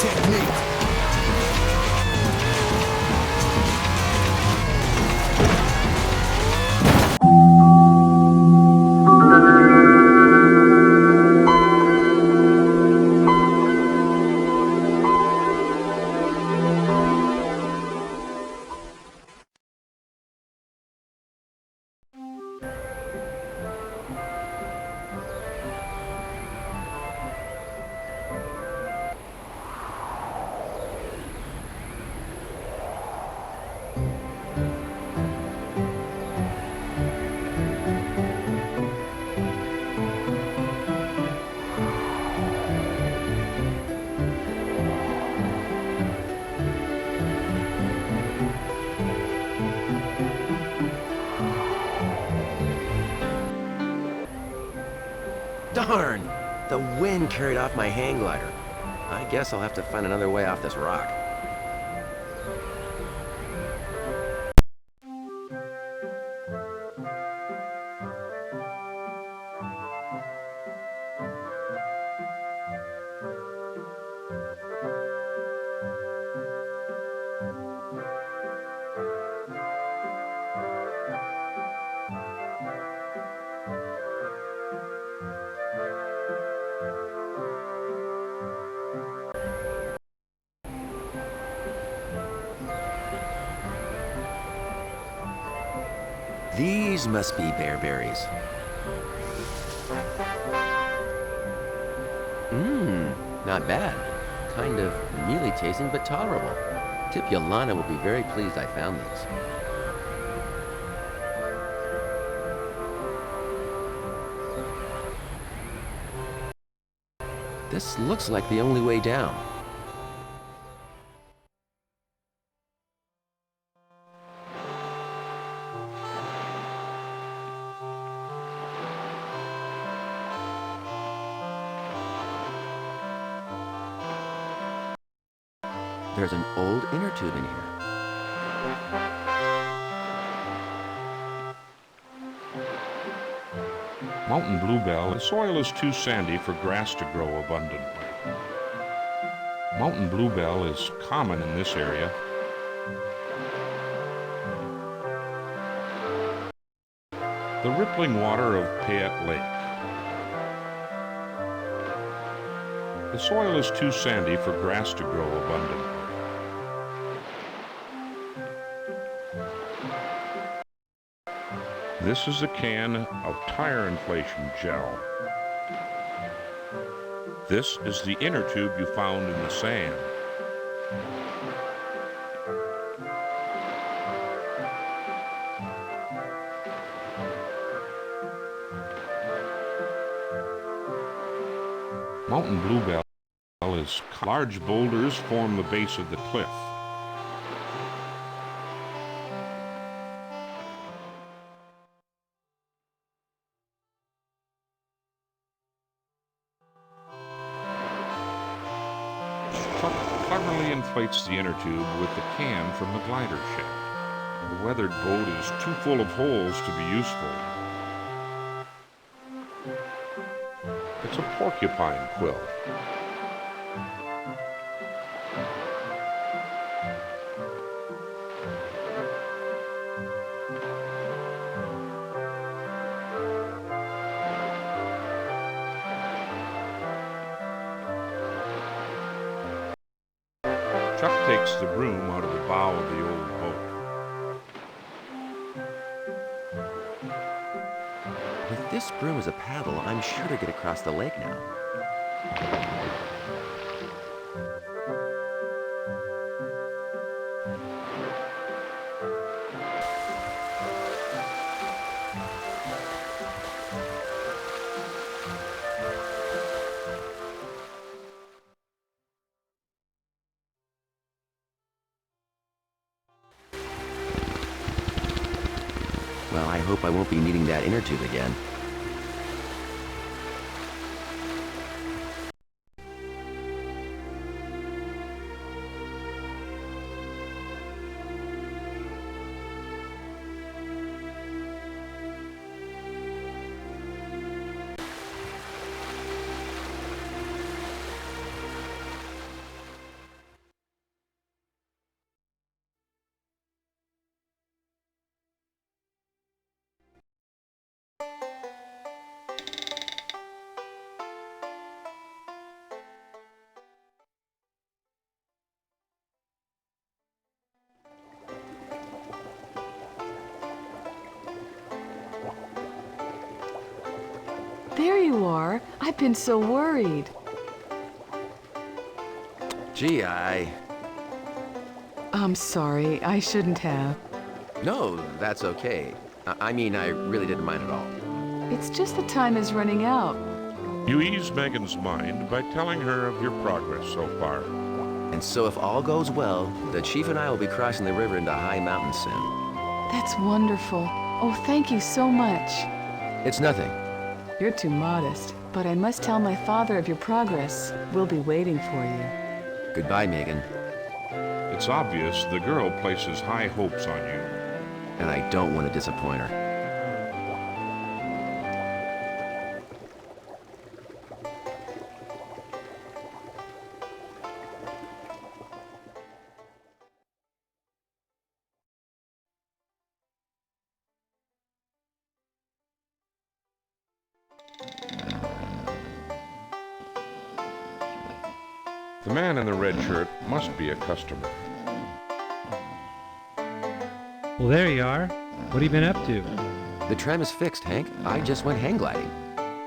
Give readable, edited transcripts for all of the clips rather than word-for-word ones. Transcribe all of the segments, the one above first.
technique. Darn! The wind carried off my hang glider. I guess I'll have to find another way off this rock. These must be bearberries. Not bad. Kind of mealy tasting, but tolerable. Tip Yolanda will be very pleased I found these. This looks like the only way down. There's an old inner tube in here. Mountain bluebell, the soil is too sandy for grass to grow abundantly. Mountain bluebell is common in this area. The rippling water of Payette Lake. The soil is too sandy for grass to grow abundantly. This is a can of tire inflation gel. This is the inner tube you found in the sand. Mountain bluebell is large boulders form the base of the cliff. Cleverly inflates the inner tube with the can from the glider shaft. The weathered boat is too full of holes to be useful. It's a porcupine quill. Chuck takes the broom out of the bow of the old boat. With this broom as a paddle, I'm sure to get across the lake now. Well, I hope I won't be needing that inner tube again. there you are. I've been so worried. Gee, I'm sorry, I shouldn't have. No, that's okay. I mean, I really didn't mind at all. It's just the time is running out. You ease Megan's mind by telling her of your progress so far. And so if all goes well, the Chief and I will be crossing the river into High Mountain soon. That's wonderful. Oh, thank you so much. It's nothing. You're too modest, but I must tell my father of your progress. We'll be waiting for you. Goodbye, Megan. It's obvious the girl places high hopes on you. And I don't want to disappoint her. The man in the red shirt must be a customer. Well, there you are. What have you been up to? The tram is fixed, Hank. I just went hang gliding.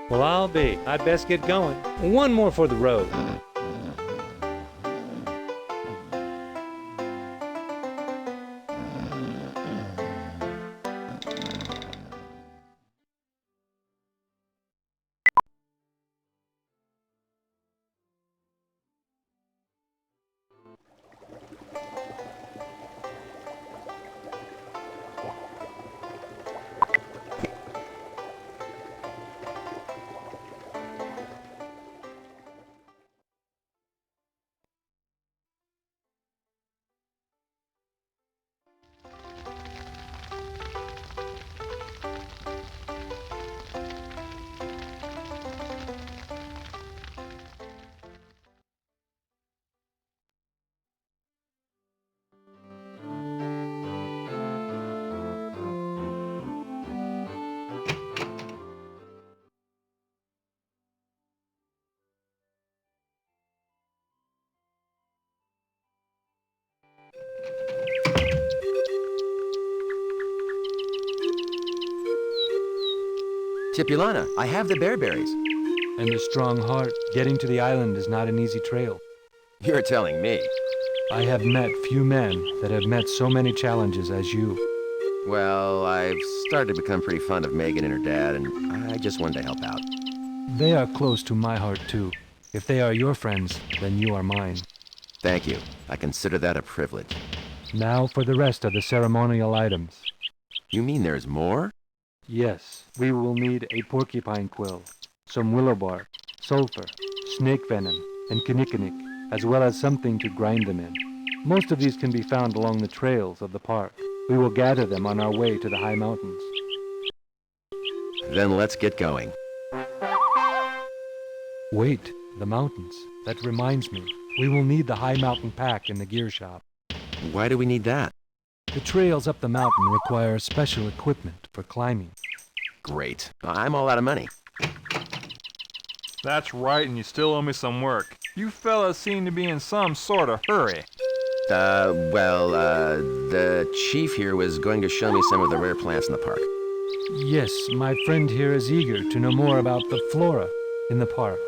Well, I'll be. I'd best get going. One more for the road. Tipulana, I have the bearberries. And a strong heart. Getting to the island is not an easy trail. You're telling me. I have met few men that have met so many challenges as you. Well, I've started to become pretty fond of Megan and her dad, and I just wanted to help out. They are close to my heart, too. If they are your friends, then you are mine. Thank you. I consider that a privilege. Now for the rest of the ceremonial items. You mean there's more? Yes, we will need a porcupine quill, some willow bark, sulfur, snake venom, and kinnikinnick, as well as something to grind them in. Most of these can be found along the trails of the park. We will gather them on our way to the high mountains. Then let's get going. Wait, the mountains. That reminds me. We will need the high mountain pack in the gear shop. Why do we need that? The trails up the mountain require special equipment for climbing. Great. I'm all out of money. That's right, and you still owe me some work. You fellas seem to be in some sort of hurry. The chief here was going to show me some of the rare plants in the park. Yes, my friend here is eager to know more about the flora in the park.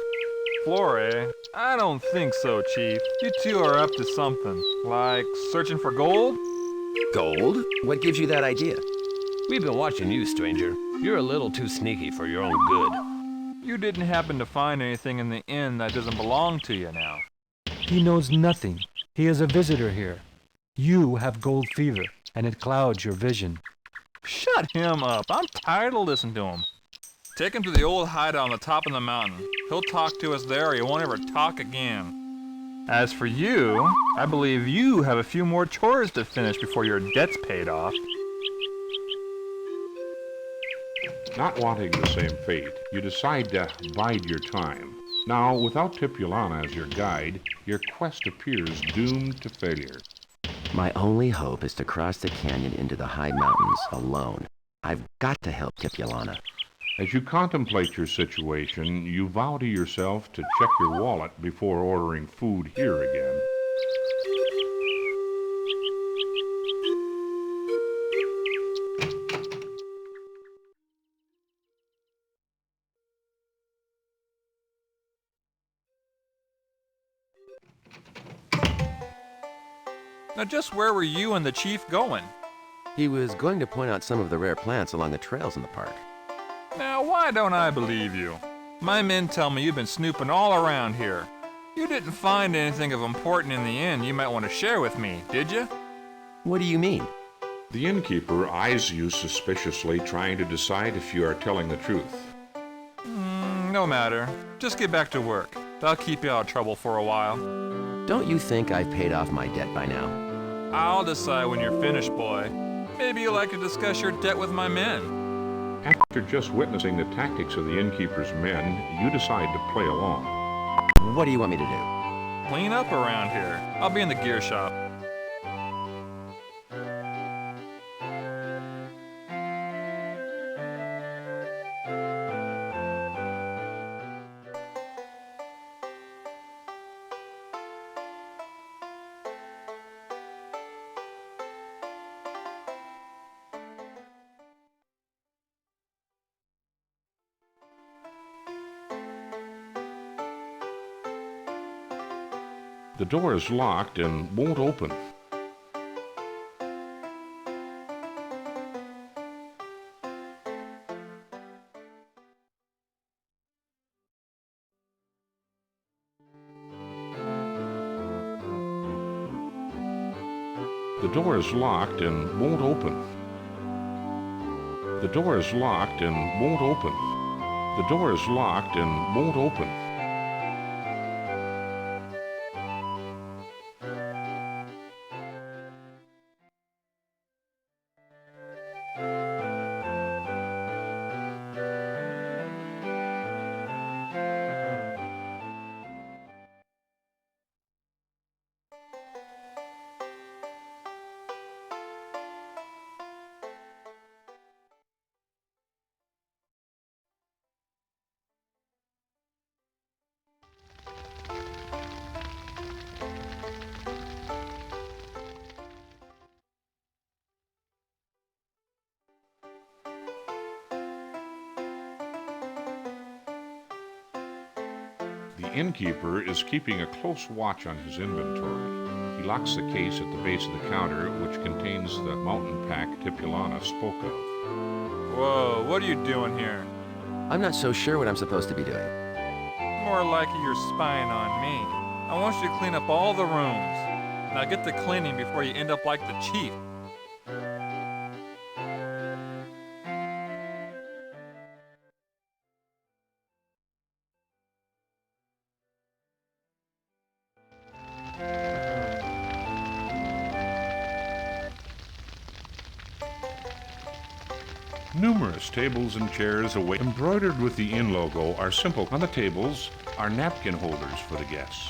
Flora? I don't think so, Chief. You two are up to something. Like searching for gold? Gold? What gives you that idea? We've been watching you, stranger. You're a little too sneaky for your own good. You didn't happen to find anything in the inn that doesn't belong to you now. He knows nothing. He is a visitor here. You have gold fever, and it clouds your vision. Shut him up. I'm tired of listening to him. Take him to the old hideout on the top of the mountain. He'll talk to us there or he won't ever talk again. As for you, I believe you have a few more chores to finish before your debt's paid off. Not wanting the same fate, you decide to bide your time. Now, without Tipulana as your guide, your quest appears doomed to failure. My only hope is to cross the canyon into the high mountains alone. I've got to help Tipulana. As you contemplate your situation, you vow to yourself to check your wallet before ordering food here again. Now just where were you and the chief going? He was going to point out some of the rare plants along the trails in the park. Now why don't I believe you? My men tell me you've been snooping all around here. You didn't find anything of importance in the inn you might want to share with me, did you? What do you mean? The innkeeper eyes you suspiciously, trying to decide if you are telling the truth. No matter. Just get back to work. I'll keep you out of trouble for a while. Don't you think I've paid off my debt by now? I'll decide when you're finished, boy. Maybe you'd like to discuss your debt with my men. After just witnessing the tactics of the innkeeper's men, you decide to play along. What do you want me to do? Clean up around here. I'll be in the gear shop. The door is locked and won't open. The door is locked and won't open. The door is locked and won't open. The door is locked and won't open. The innkeeper is keeping a close watch on his inventory. He locks the case at the base of the counter, which contains the mountain pack Tipulana spoke of. Whoa, what are you doing here? I'm not so sure what I'm supposed to be doing. More like you're spying on me. I want you to clean up all the rooms. Now get to cleaning before you end up like the chief. Numerous tables and chairs await. Embroidered with the inn logo are simple. On the tables are napkin holders for the guests.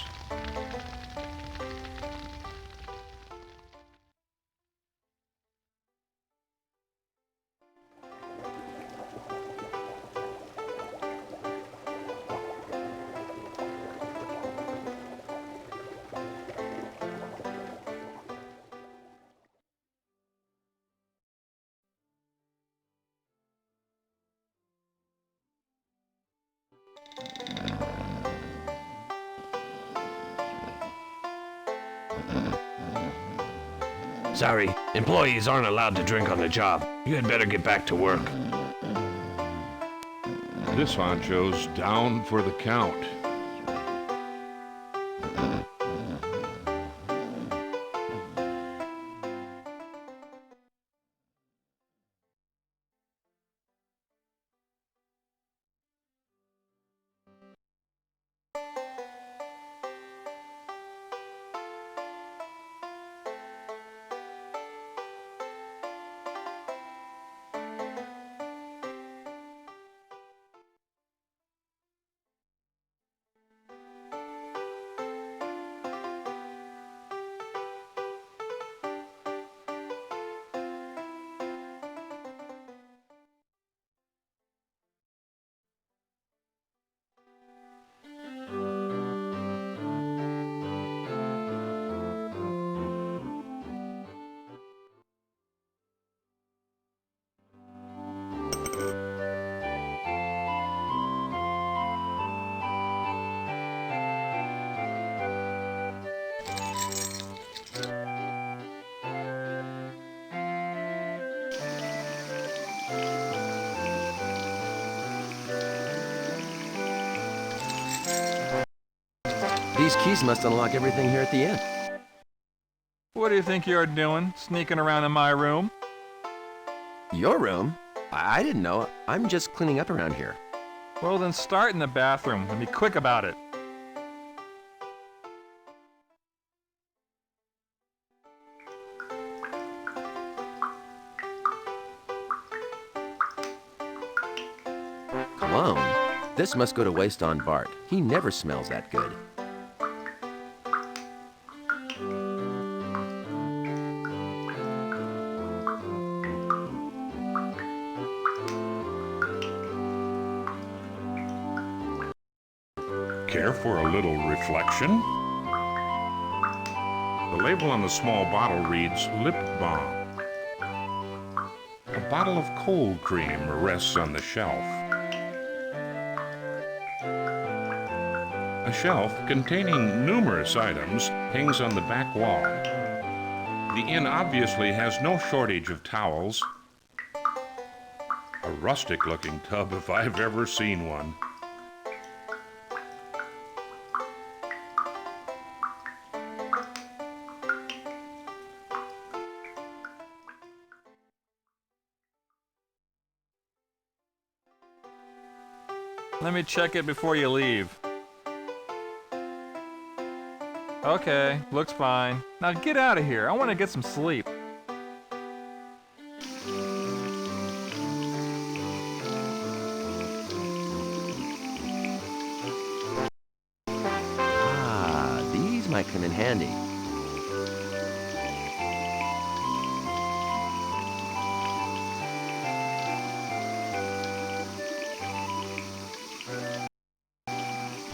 Sorry, employees aren't allowed to drink on the job. You had better get back to work. This honcho's down for the count. These keys must unlock everything here at the inn. What do you think you're doing, sneaking around in my room? Your room? I didn't know. I'm just cleaning up around here. Well, then start in the bathroom and be quick about it. Cologne? This must go to waste on Bart. He never smells that good. Care for a little reflection? The label on the small bottle reads lip balm. A bottle of cold cream rests on the shelf. A shelf containing numerous items hangs on the back wall. The inn obviously has no shortage of towels. A rustic-looking tub if I've ever seen one. Let me check it before you leave. Okay, looks fine. Now get out of here. I want to get some sleep. Ah, these might come in handy.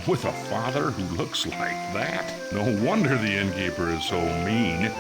With a father who looks like that? No wonder the innkeeper is so mean.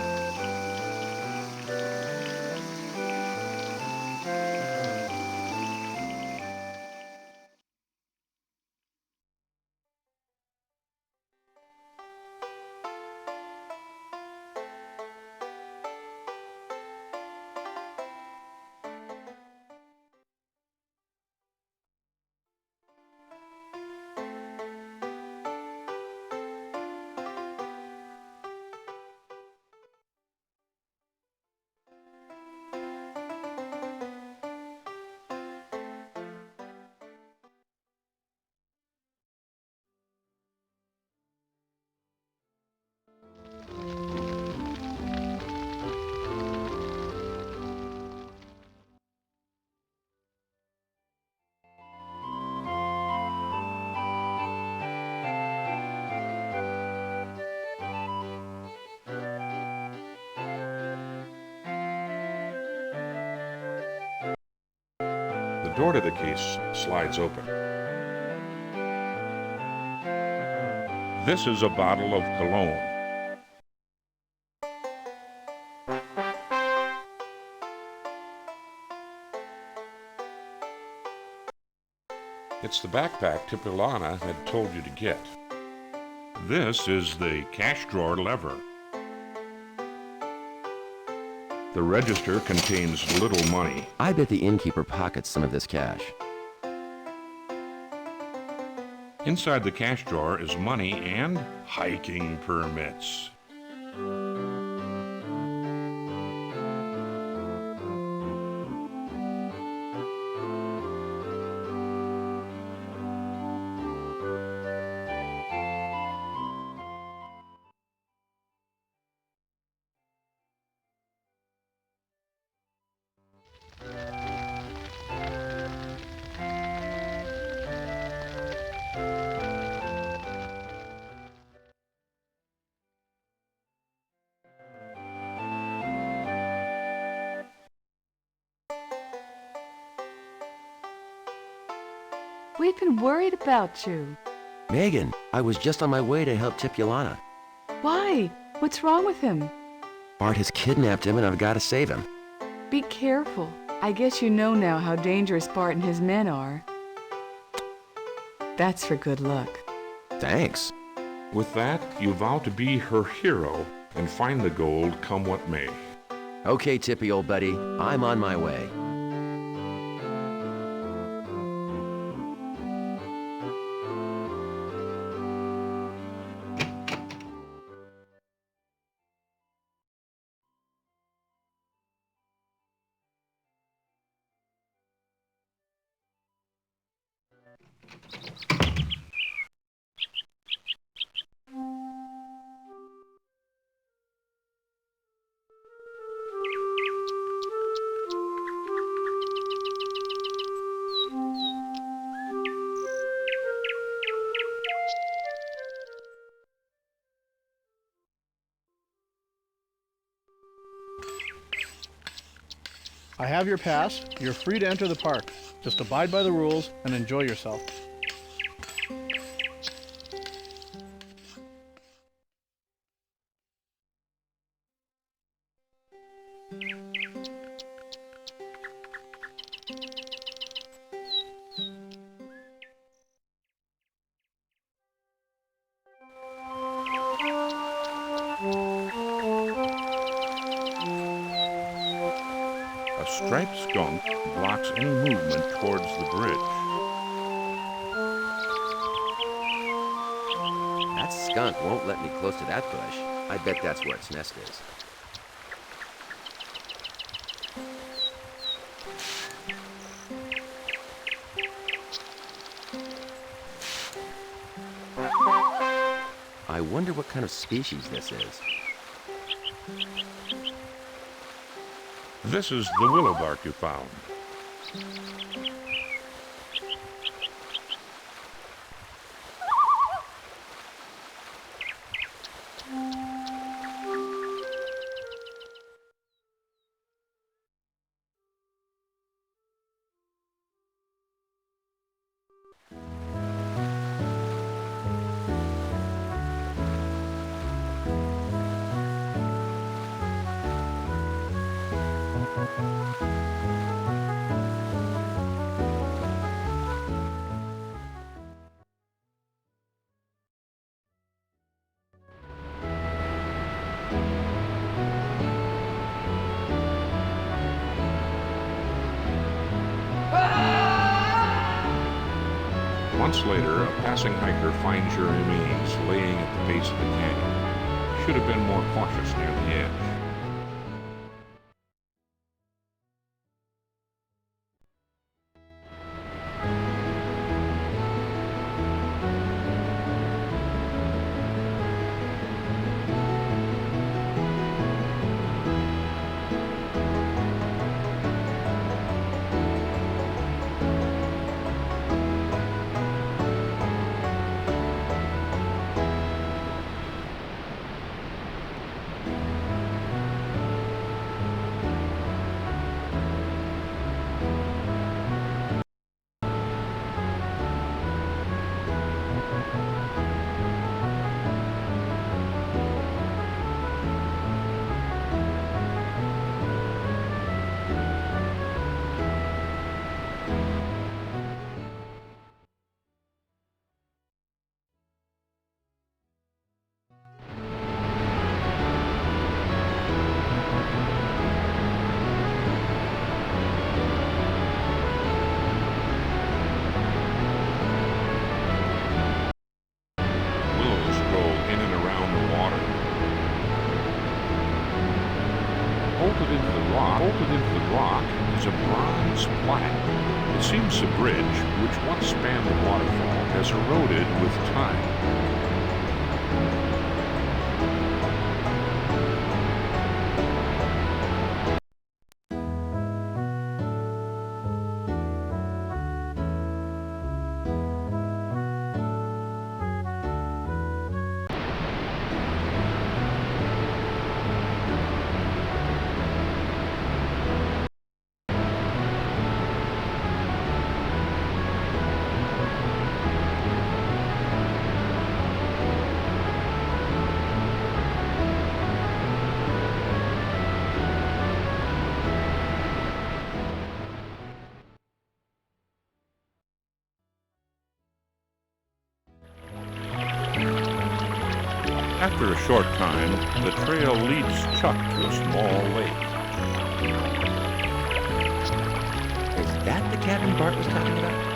The door to the case slides open. This is a bottle of cologne. It's the backpack Tipiolana had told you to get. This is the cash drawer lever. The register contains little money. I bet the innkeeper pockets some of this cash. Inside the cash drawer is money and hiking permits. We've been worried about you. Megan, I was just on my way to help Tipiolana. Why? What's wrong with him? Bart has kidnapped him and I've got to save him. Be careful. I guess you know now how dangerous Bart and his men are. That's for good luck. Thanks. With that, you vow to be her hero and find the gold come what may. Okay, Tippy, old buddy, I'm on my way. I have your pass. You're free to enter the park. Just abide by the rules and enjoy yourself. A striped skunk blocks any movement towards the bridge. That skunk won't let me close to that bush. I bet that's where its nest is. I wonder what kind of species this is. This is the willow bark you found. Months later, a passing hiker finds your remains laying at the base of the canyon. Should have been more cautious near the edge. Bolted into the rock is a bronze plaque. It seems the bridge, which once spanned the waterfall, has eroded with time. After a short time, the trail leads Chuck to a small lake. Is that the cabin Bart was talking about?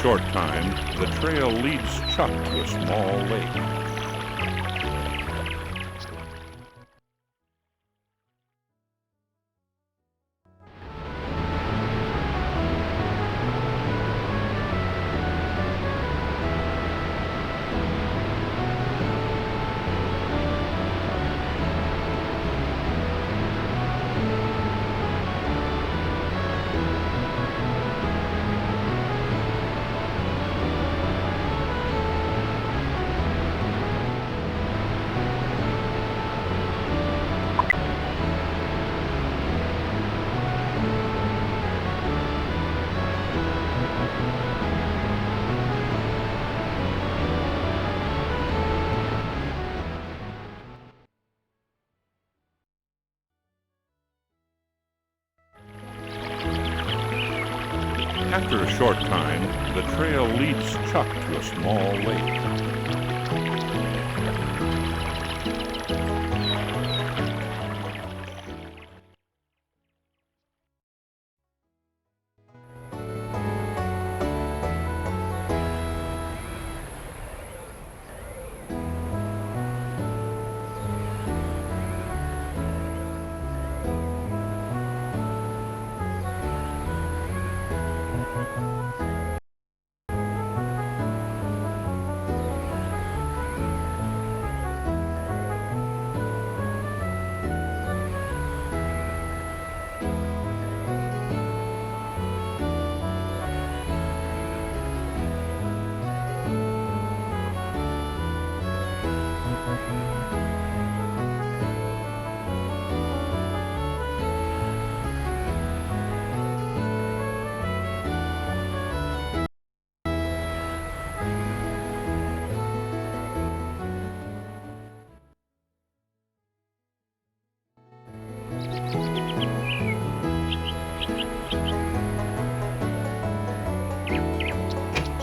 short time, the trail leads Chuck to a small lake. After a short time, the trail leads Chuck to a small lake.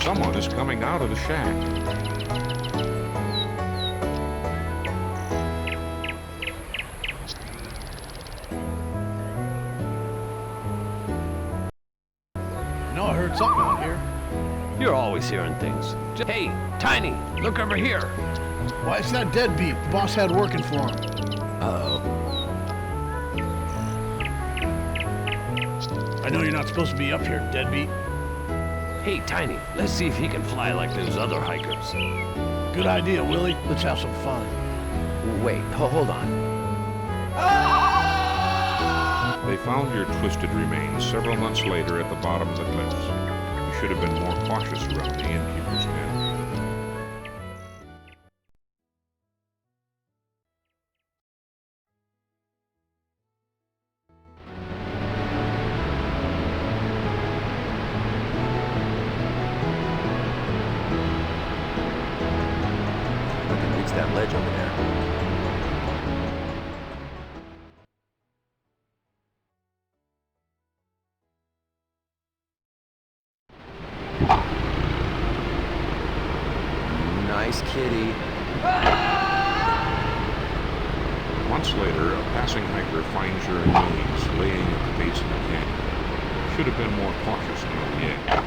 Someone is coming out of the shack. No, I heard something out here. You're always hearing things. Hey, Tiny, look over here. Why, it's that deadbeat the boss had working for him. Uh-oh. I know you're not supposed to be up here, deadbeat. Hey, Tiny, let's see if he can fly like those other hikers. Good idea, Willie. Let's have some fun. Wait, hold on. They found your twisted remains several months later at the bottom of the cliffs. You should have been more cautious around the innkeeper's den. We can reach that ledge over there. Nice kitty. Months later, a passing hiker finds your remains laying at the base of the canyon. You should have been more cautious near the edge.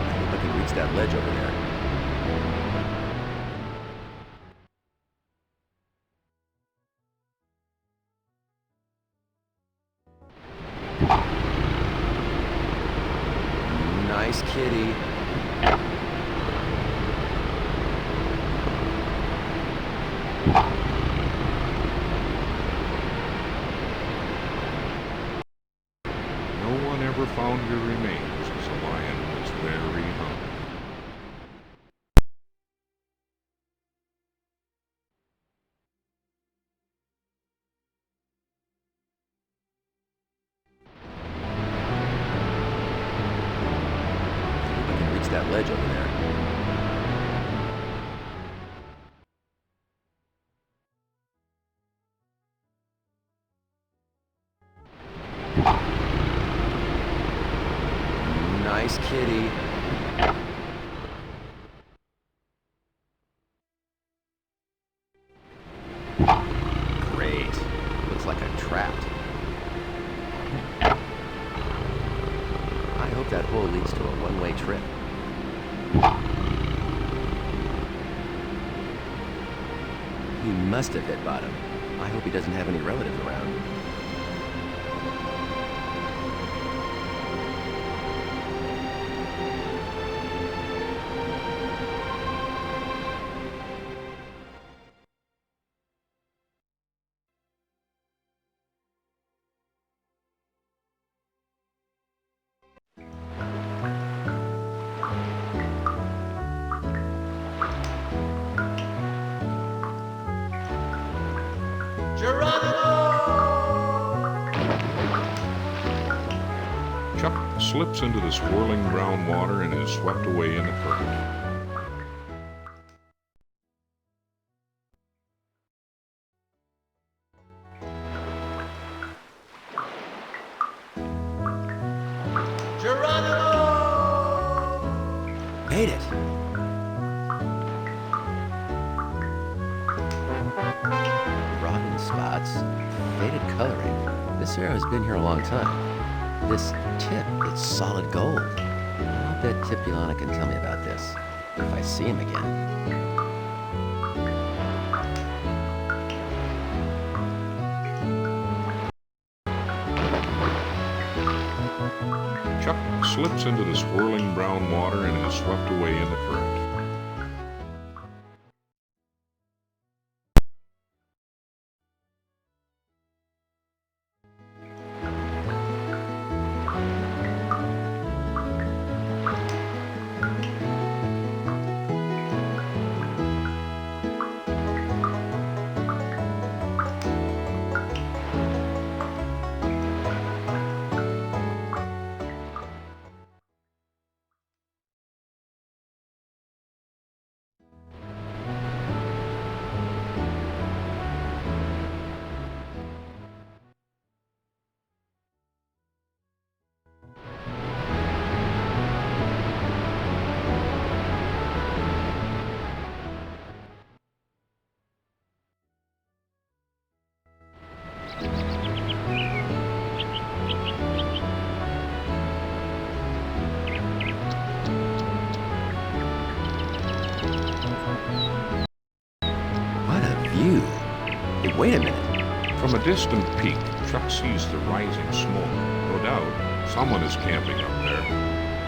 I hope I can reach that ledge over there. Nice kitty. No one ever found your remains as the lion was very hungry. I hope I can reach that ledge over there. Nice kitty. Great. Looks like I'm trapped. I hope that hole leads to a one-way trip. He must have hit bottom. I hope he doesn't have any relatives around. Chuck slips into the swirling brown water and is swept away in the current. Made it! Rotten spots, faded coloring. This arrow has been here a long time. This tip, it's solid gold. I'll bet Tipulana can tell me about this, if I see him again. Chuck slips into the swirling brown water and is swept away in the current. Hey, wait a minute. From a distant peak, Chuck sees the rising smoke. No doubt, someone is camping up there.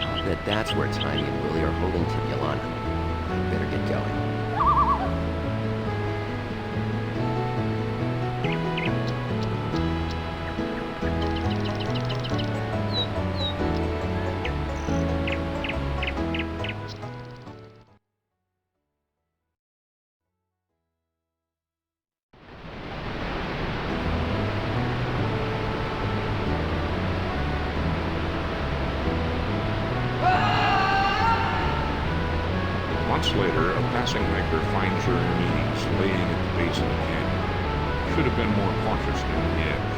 I'll bet that's where Tiny and Willie are holding Tipulana. I better get going. Months later, a passing hiker finds your remains laying at the base of the canyon. You should have been more cautious near the edge.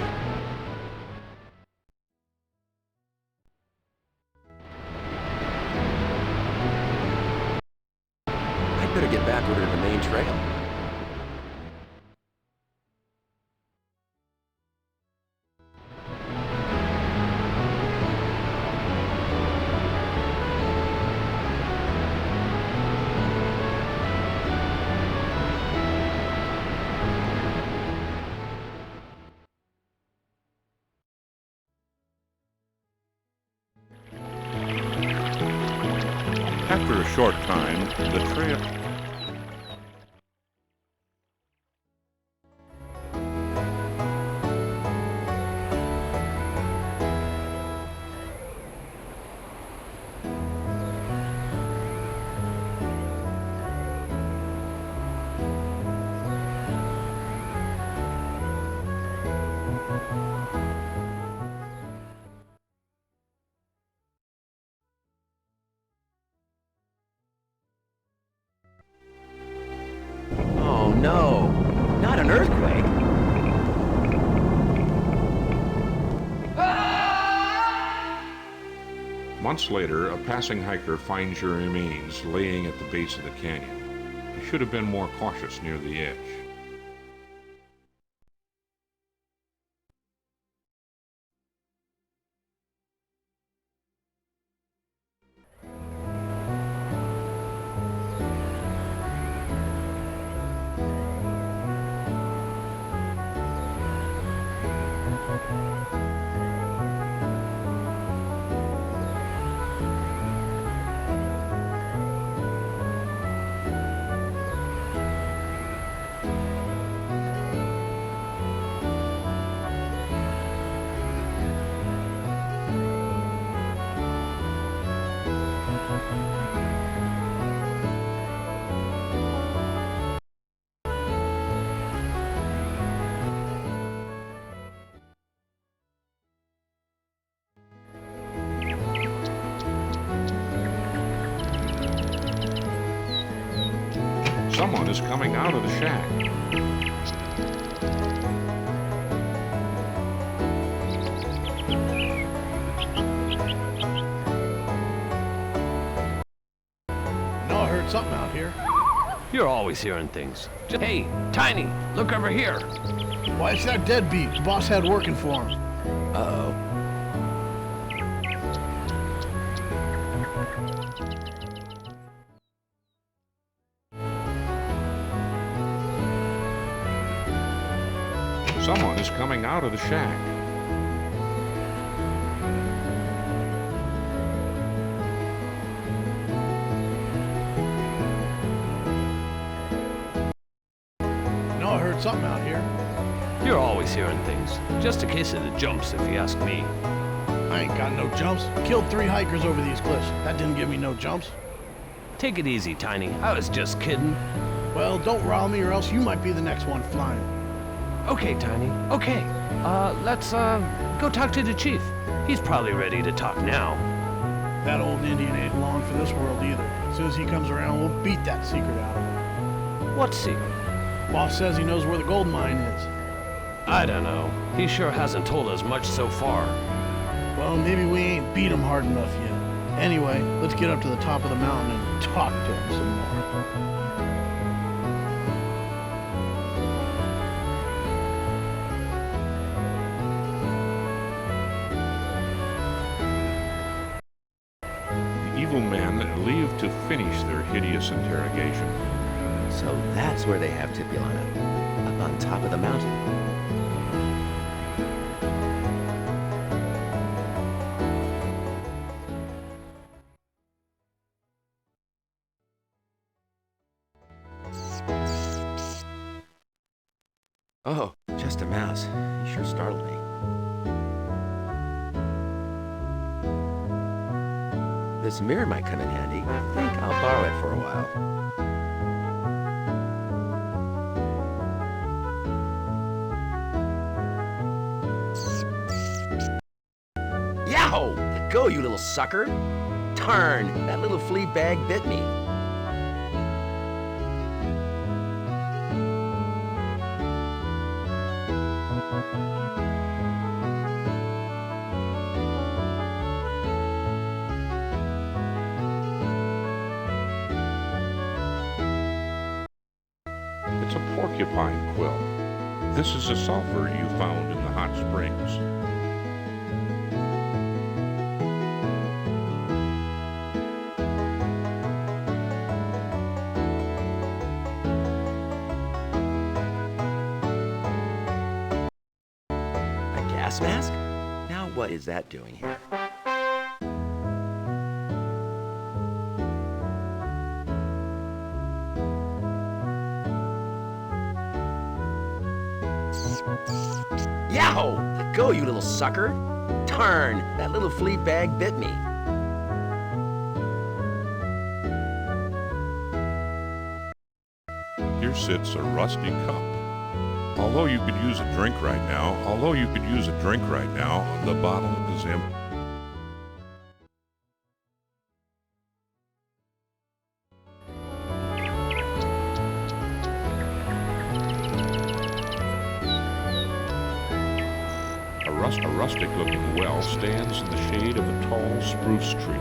I'd better get back over to the main trail. After a short time, the trail... Oh no, not an earthquake. Months later, a passing hiker finds your remains laying at the base of the canyon. You should have been more cautious near the edge. Someone is coming out of the shack. No, I heard something out here. You're always hearing things. Hey, Tiny, look over here. Why, it's that deadbeat the boss had working for him. Uh-oh. Someone is coming out of the shack. No, I heard something out here. You're always hearing things. Just a case of the jumps, if you ask me. I ain't got no jumps. Killed 3 hikers over these cliffs. That didn't give me no jumps. Take it easy, Tiny. I was just kidding. Well, don't rile me or else you might be the next one flying. Okay, Tiny. Okay. Let's go talk to the chief. He's probably ready to talk now. That old Indian ain't long for this world either. As soon as he comes around, we'll beat that secret out of him. What secret? Boss says he knows where the gold mine is. I don't know. He sure hasn't told us much so far. Well, maybe we ain't beat him hard enough yet. Anyway, let's get up to the top of the mountain and talk to him some more. The evil men leave to finish their hideous interrogation. So that's where they have Tipulana, up on top of the mountain. Oh, just a mouse. You sure startled me. This mirror might come in handy. I think I'll borrow it for a while. Yow! Let go, you little sucker! Darn, that little flea bag bit me. It's a porcupine quill. This is a sulfur you found in the hot springs. A gas mask? Now what is that doing here? Yow! Let go, you little sucker! Darn, that little flea bag bit me. Here sits a rusty cup. Although you could use a drink right now, the bottle is empty. A rustic-looking well stands in the shade of a tall spruce tree.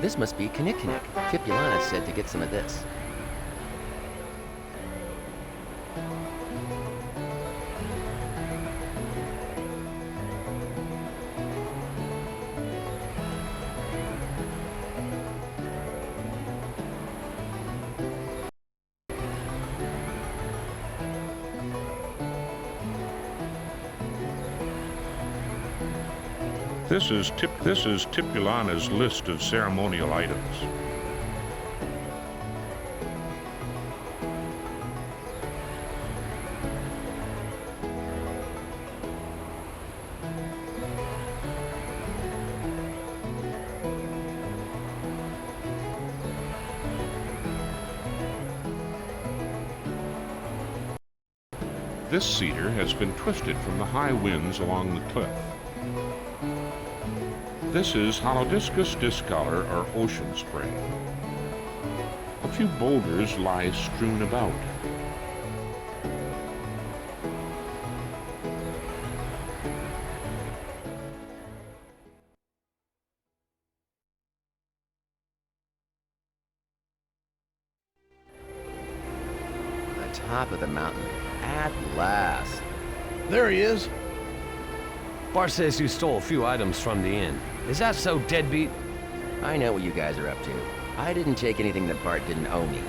This must be Kinnikinnick. Tipulana said to get some of this. This is Tipulana's list of ceremonial items. This cedar has been twisted from the high winds along the cliff. This is Holodiscus discolor, or ocean spray. A few boulders lie strewn about. The top of the mountain, at last. There he is. Bart says you stole a few items from the inn. Is that so, deadbeat? I know what you guys are up to. I didn't take anything that Bart didn't owe me.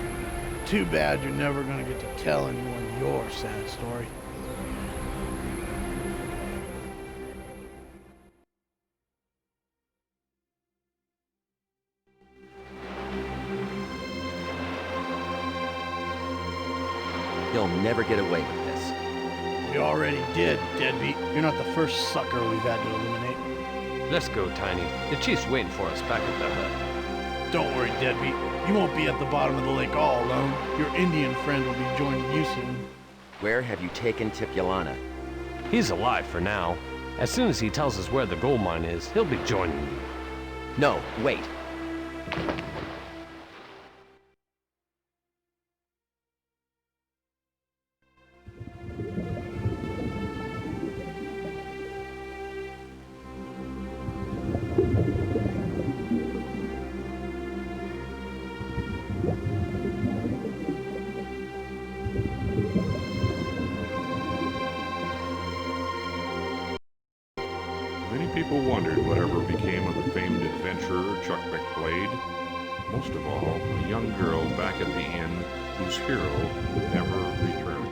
Too bad you're never gonna get to tell anyone your sad story. He'll never get away with this. You already did, deadbeat. You're not the first sucker we've had to eliminate. Let's go, Tiny. The chief's waiting for us back at the hut. Don't worry, deadbeat. You won't be at the bottom of the lake all alone. Your Indian friend will be joining you soon. Where have you taken Tipulana? He's alive for now. As soon as he tells us where the gold mine is, he'll be joining you. No, wait. Many people wondered whatever became of the famed adventurer Chuck McBlade. Most of all, a young girl back at the inn whose hero never returned.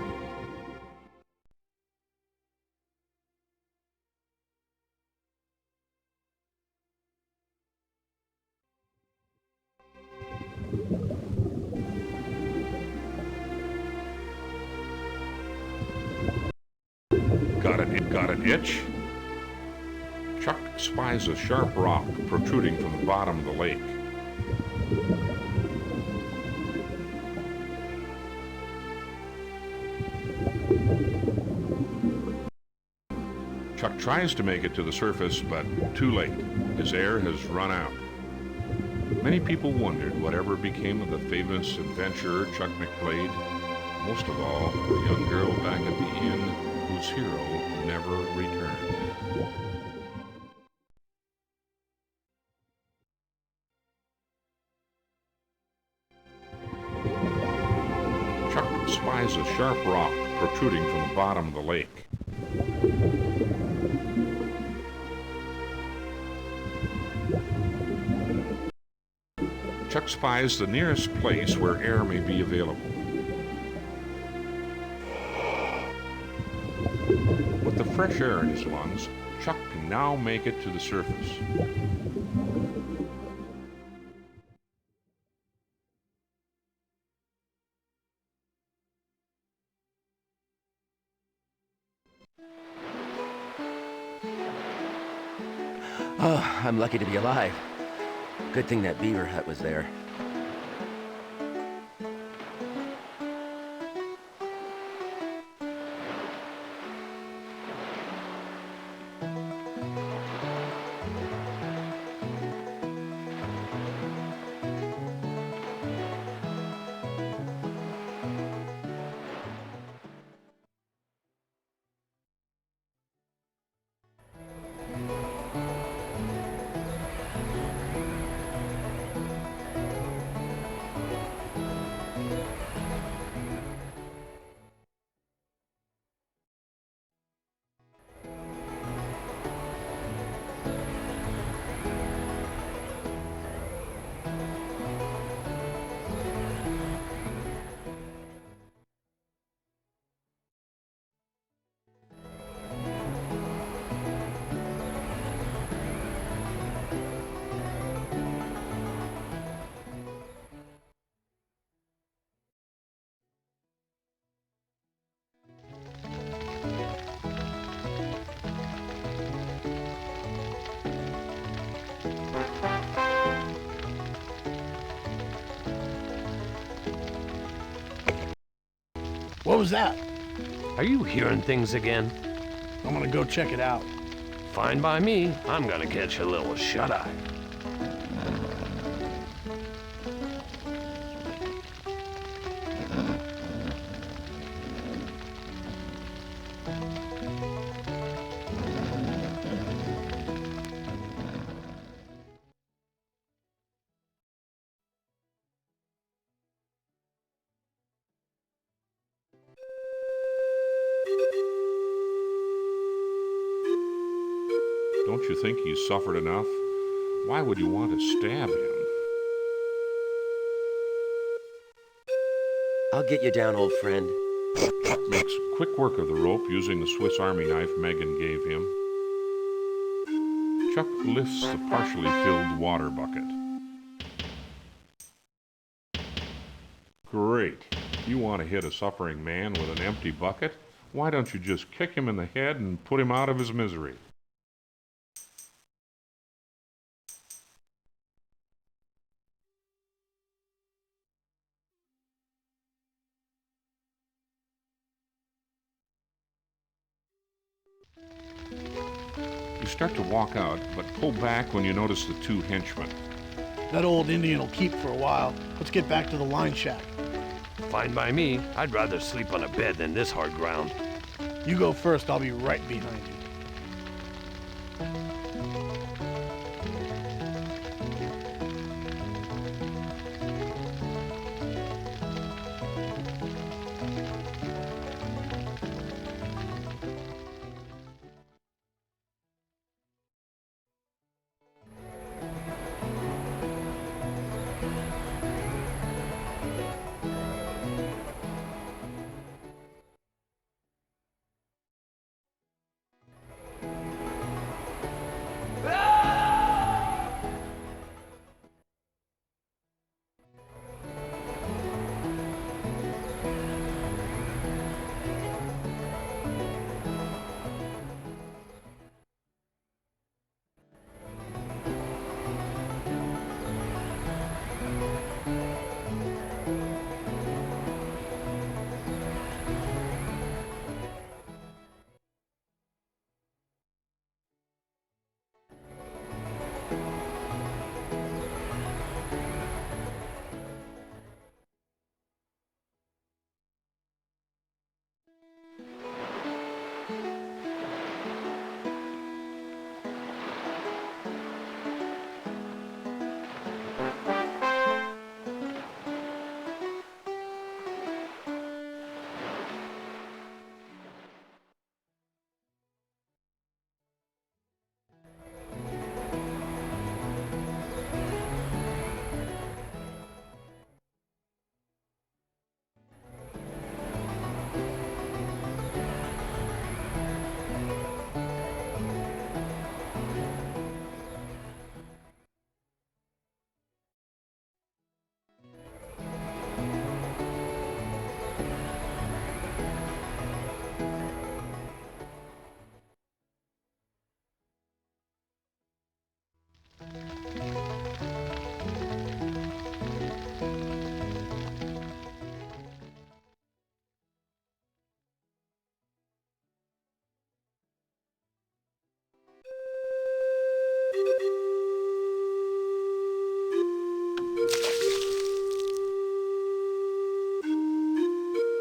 Got an itch? Chuck spies a sharp rock protruding from the bottom of the lake. Chuck tries to make it to the surface, but too late. His air has run out. Many people wondered whatever became of the famous adventurer Chuck McBlade. Most of all, the young girl back at the inn whose hero never returned. Chuck spies a sharp rock protruding from the bottom of the lake. Chuck spies the nearest place where air may be available. With the fresh air in his lungs, Chuck can now make it to the surface. Oh, I'm lucky to be alive. Good thing that beaver hut was there. was that? Are you hearing things again? I'm gonna go check it out. Fine by me. I'm gonna catch a little shut-eye. Don't you think he's suffered enough? Why would you want to stab him? I'll get you down, old friend. Chuck makes quick work of the rope using the Swiss Army knife Megan gave him. Chuck lifts the partially filled water bucket. Great. You want to hit a suffering man with an empty bucket? Why don't you just kick him in the head and put him out of his misery? You start to walk out, but pull back when you notice the two henchmen. That old Indian will keep for a while. Let's get back to the line shack. Fine by me. I'd rather sleep on a bed than this hard ground. You go first, I'll be right behind you.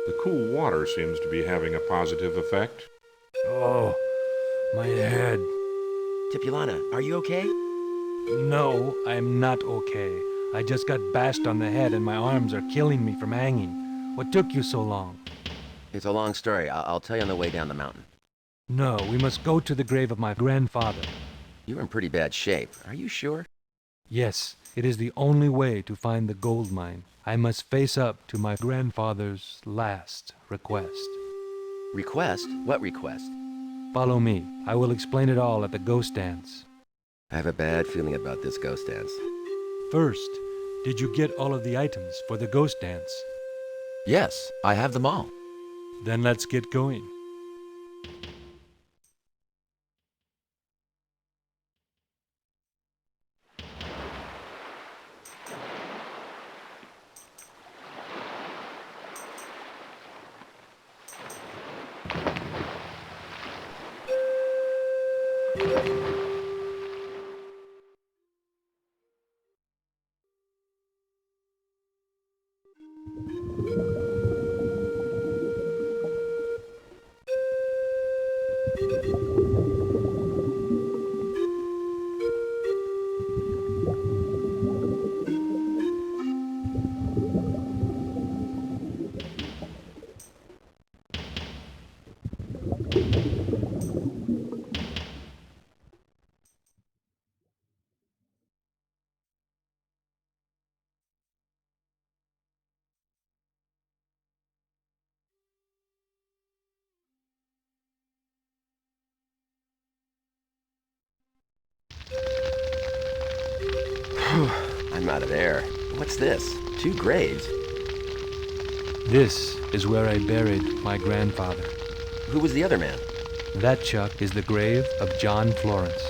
The cool water seems to be having a positive effect. Oh, my head. Tipulana, are you okay? No, I'm not okay. I just got bashed on the head and my arms are killing me from hanging. What took you so long? It's a long story. I'll tell you on the way down the mountain. No, we must go to the grave of my grandfather. You're in pretty bad shape. Are you sure? Yes, it is the only way to find the gold mine. I must face up to my grandfather's last request. Request? What request? Follow me. I will explain it all at the ghost dance. I have a bad feeling about this ghost dance. First, did you get all of the items for the ghost dance? Yes, I have them all. Then let's get going. I'm out of air. What's this? 2 graves? This is where I buried my grandfather. Who was the other man? That, Chuck, is the grave of John Florence.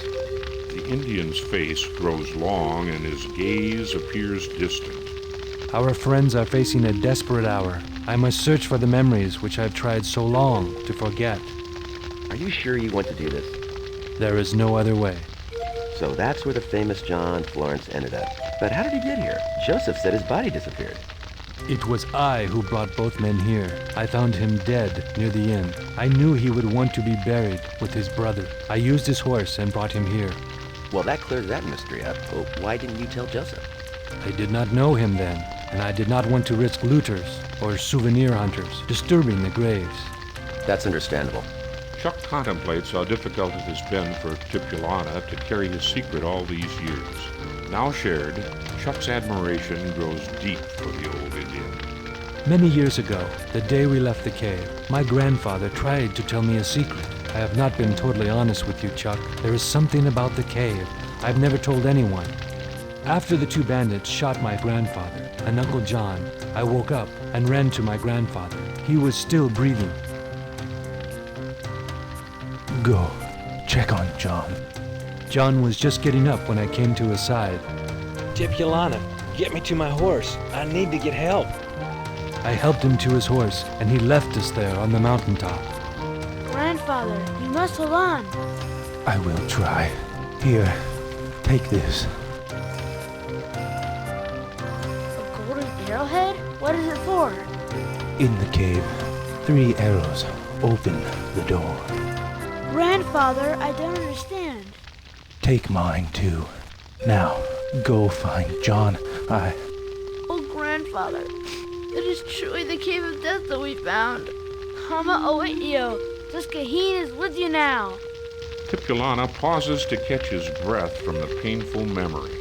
The Indian's face grows long and his gaze appears distant. Our friends are facing a desperate hour. I must search for the memories which I've tried so long to forget. Are you sure you want to do this? There is no other way. So that's where the famous John Florence ended up. But how did he get here? Joseph said his body disappeared. It was I who brought both men here. I found him dead near the inn. I knew he would want to be buried with his brother. I used his horse and brought him here. Well, that clears that mystery up. Well, why didn't you tell Joseph? I did not know him then, and I did not want to risk looters or souvenir hunters disturbing the graves. That's understandable. Chuck contemplates how difficult it has been for Tipulana to carry his secret all these years. Now shared, Chuck's admiration grows deep for the old Indian. Many years ago, the day we left the cave, my grandfather tried to tell me a secret. I have not been totally honest with you, Chuck. There is something about the cave I've never told anyone. After the 2 bandits shot my grandfather and Uncle John, I woke up and ran to my grandfather. He was still breathing. Go. Check on John. John was just getting up when I came to his side. Tipulana, get me to my horse. I need to get help. I helped him to his horse, and he left us there on the mountaintop. Grandfather, you must hold on. I will try. Here, take this. A golden arrowhead? What is it for? In the cave, 3 arrows open the door. Grandfather, I don't understand. Take mine too. Now, go find John. Oh, Grandfather, it is truly the cave of death that we found. Hama Oitio, Tuskaheen is with you now. Tipulana pauses to catch his breath from the painful memory.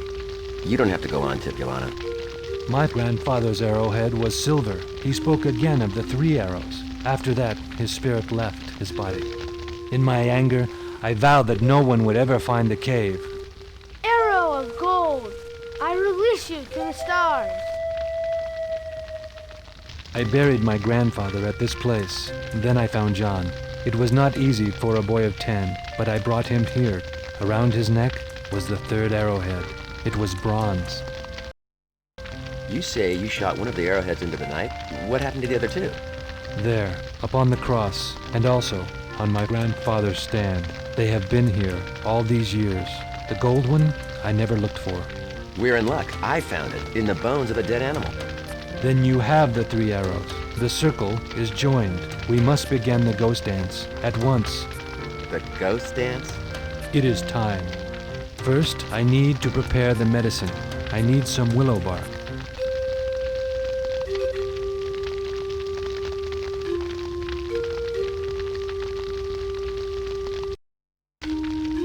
You don't have to go on, Tipulana. My grandfather's arrowhead was silver. He spoke again of the 3 arrows. After that, his spirit left his body. In my anger, I vowed that no one would ever find the cave. Arrow of gold, I release you to the stars. I buried my grandfather at this place. Then I found John. It was not easy for a boy of 10, but I brought him here. Around his neck was the 3rd arrowhead. It was bronze. You say you shot one of the arrowheads into the night. What happened to the other 2? There, upon the cross, and also on my grandfather's stand. They have been here all these years. The gold one, I never looked for. We're in luck. I found it in the bones of a dead animal. Then you have the 3 arrows. The circle is joined. We must begin the ghost dance at once. The ghost dance? It is time. First, I need to prepare the medicine. I need some willow bark.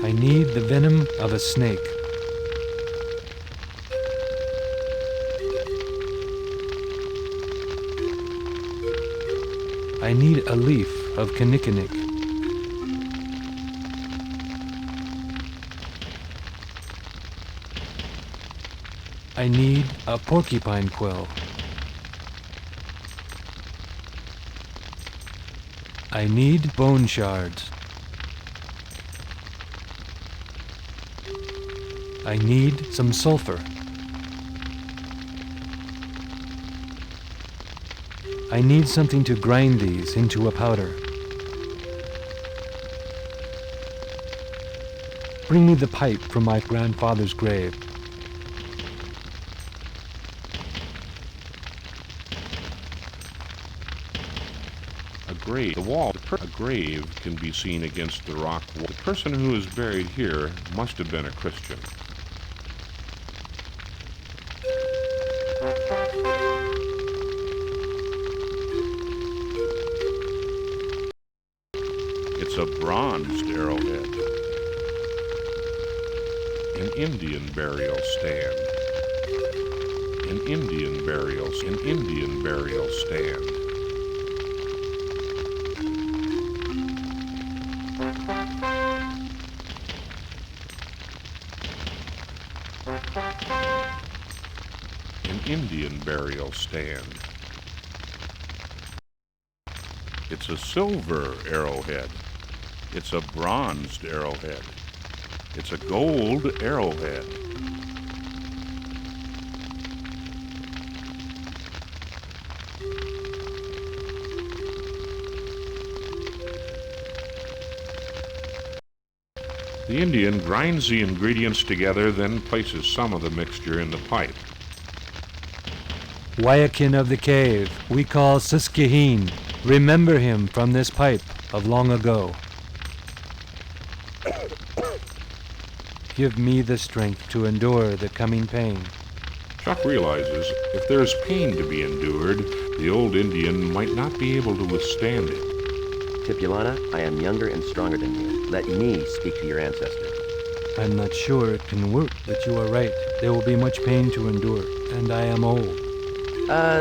I need the venom of a snake. I need a leaf of kinnikinnick. I need a porcupine quill. I need bone shards. I need some sulfur. I need something to grind these into a powder. Bring me the pipe from my grandfather's grave. A grave can be seen against the rock wall. The person who is buried here must have been a Christian. It's a bronzed arrowhead. An Indian burial stand. An Indian burial stand. An Indian burial stand. It's a silver arrowhead. It's a bronzed arrowhead. It's a gold arrowhead. The Indian grinds the ingredients together, then places some of the mixture in the pipe. Wyakin of the cave, we call Susquehanne. Remember him from this pipe of long ago. Give me the strength to endure the coming pain. Chuck realizes if there's pain to be endured, the old Indian might not be able to withstand it. Tipulana, I am younger and stronger than you. Let me speak to your ancestor. I'm not sure it can work, but you are right. There will be much pain to endure, and I am old.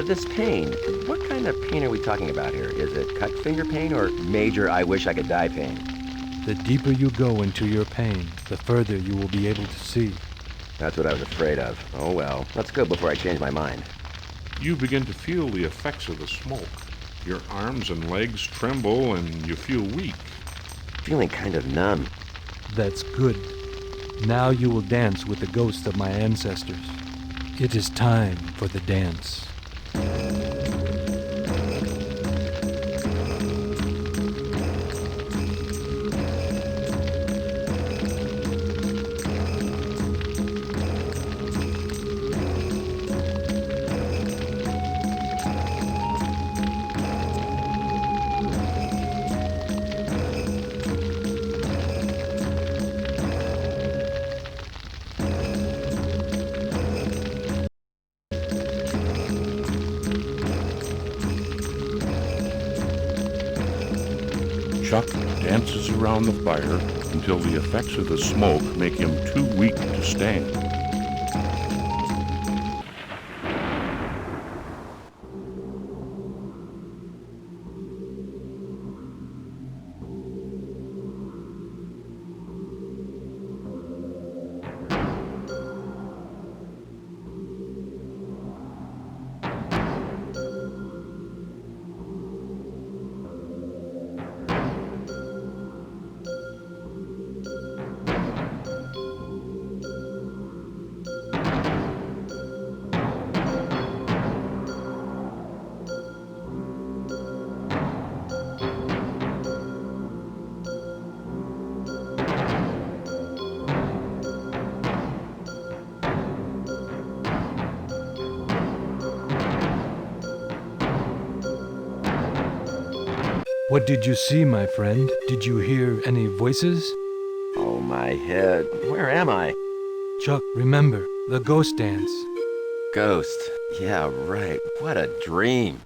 This pain, what kind of pain are we talking about here? Is it cut finger pain or major I wish I could die pain? The deeper you go into your pain, the further you will be able to see. That's what I was afraid of. Oh well, let's go before I change my mind. You begin to feel the effects of the smoke. Your arms and legs tremble and you feel weak. Feeling kind of numb. That's good. Now you will dance with the ghosts of my ancestors. It is time for the dance. Chuck dances around the fire until the effects of the smoke make him too weak to stand. What did you see, my friend? Did you hear any voices? Oh, my head. Where am I? Chuck, remember, the ghost dance. Ghost. Yeah, right. What a dream.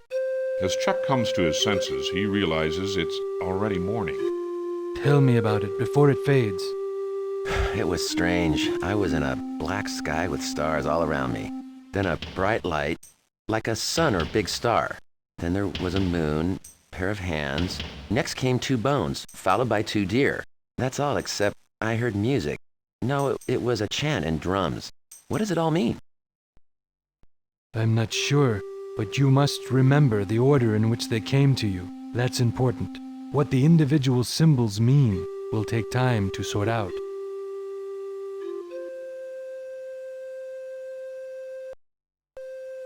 As Chuck comes to his senses, he realizes it's already morning. Tell me about it before it fades. It was strange. I was in a black sky with stars all around me. Then a bright light, like a sun or big star. Then there was a moon, pair of hands. Next came 2 bones, followed by 2 deer. That's all except I heard music. No, it was a chant and drums. What does it all mean? I'm not sure, but you must remember the order in which they came to you. That's important. What the individual symbols mean will take time to sort out.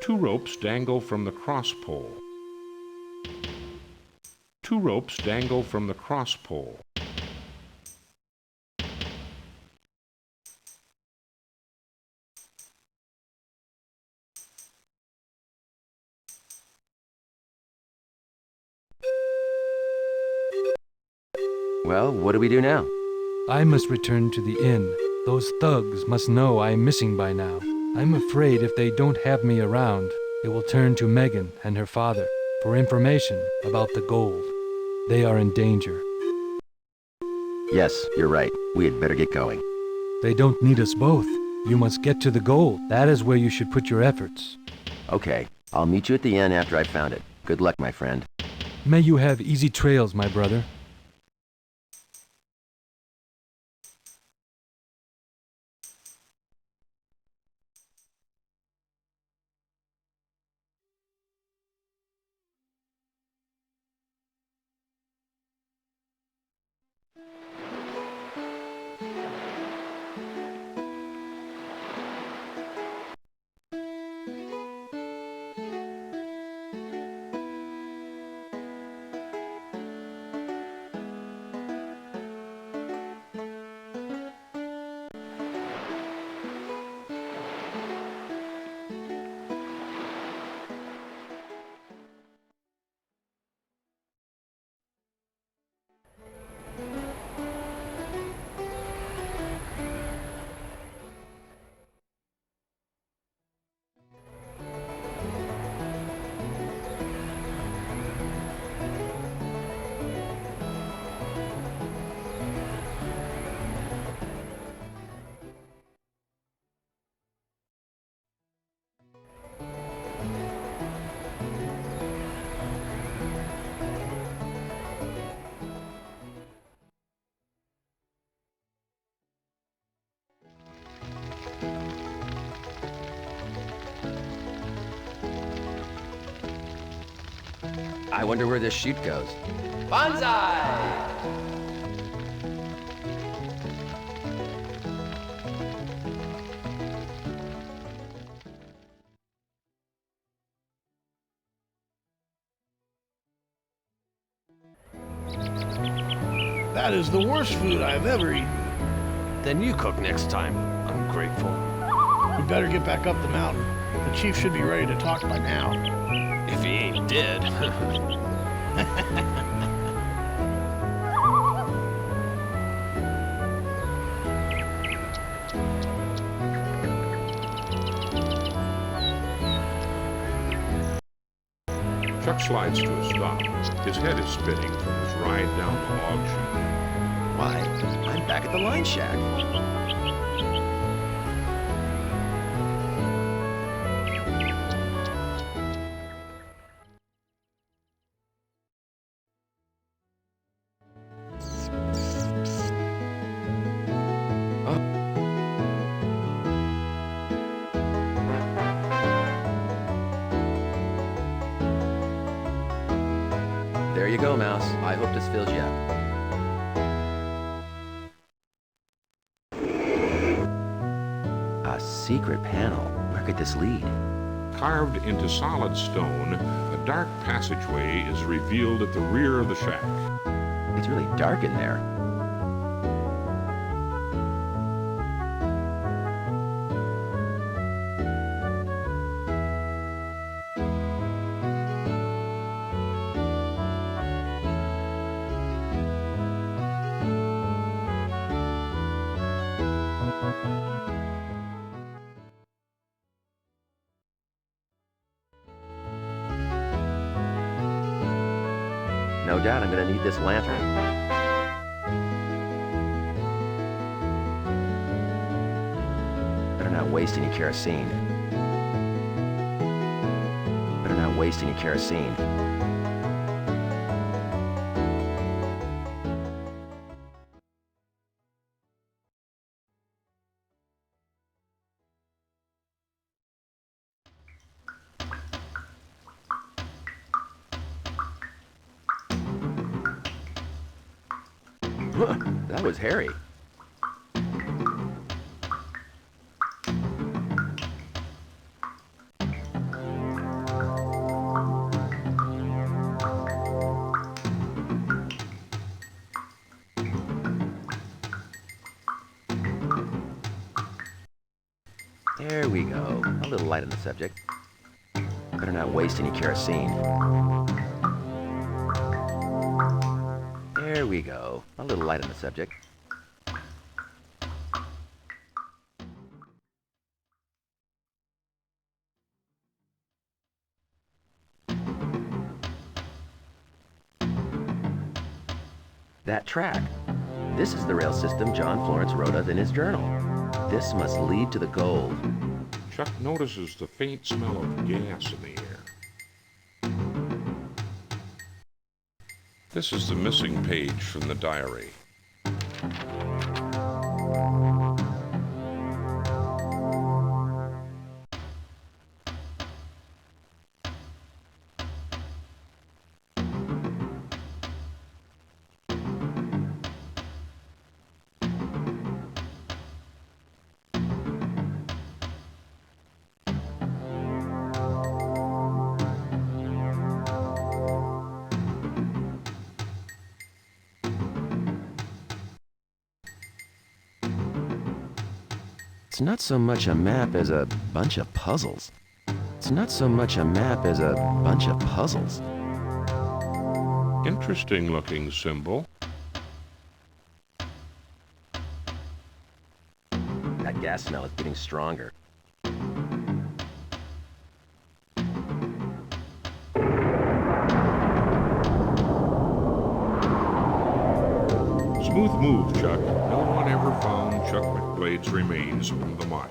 Two ropes dangle from the cross pole. 2 ropes dangle from the cross pole. Well, what do we do now? I must return to the inn. Those thugs must know I am missing by now. I'm afraid if they don't have me around, they will turn to Megan and her father for information about the gold. They are in danger. Yes, you're right. We had better get going. They don't need us both. You must get to the gold. That is where you should put your efforts. Okay, I'll meet you at the inn after I've found it. Good luck, my friend. May you have easy trails, my brother. I wonder where this chute goes. That is the worst food I've ever eaten. Then you cook next time. Ungrateful. We better get back up the mountain. The chief should be ready to talk by now. If he ain't dead. Chuck slides to a stop. His head is spinning from his ride down the log chute. Why? I'm back at the line shack. There you go, Mouse. I hope this fills you up. A secret panel. Where could this lead? Carved into solid stone, a dark passageway is revealed at the rear of the shack. It's really dark in there. No doubt I'm gonna need this lantern. Better not waste any kerosene. Better not waste any kerosene. That was hairy. There we go. A little light on the subject. Better not waste any kerosene. There There we go. A little light on the subject. That track. This is the rail system John Florence wrote of in his journal. This must lead to the gold. Chuck notices the faint smell of gas in the air. This is the missing page from the diary. It's not so much a map as a bunch of puzzles. It's not so much a map as a bunch of puzzles. Interesting looking symbol. That gas smell is getting stronger. Smooth move, Chuck. No one ever found Chuck McBlade's remains from the mine.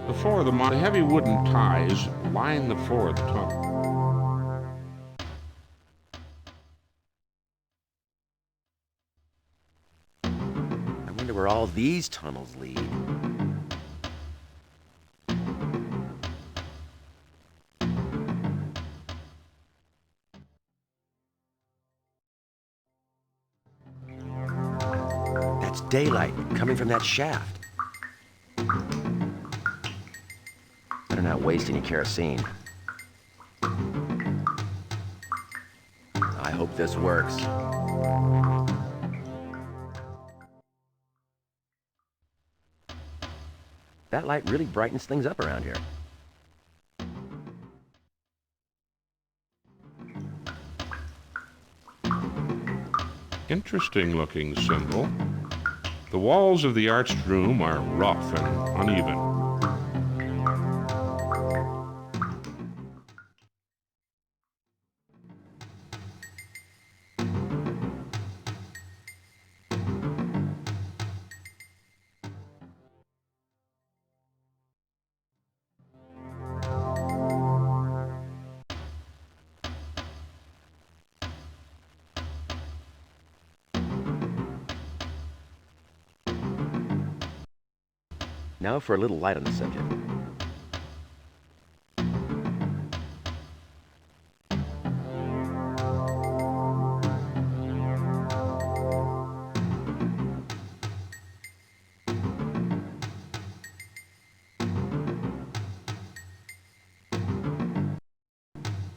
The floor of the mine, the heavy wooden ties line the floor of the tunnel. I wonder where all these tunnels lead. That's daylight coming from that shaft. Better not waste any kerosene. I hope this works. That light really brightens things up around here. Interesting looking symbol. The walls of the arched room are rough and uneven. Now for a little light on the subject.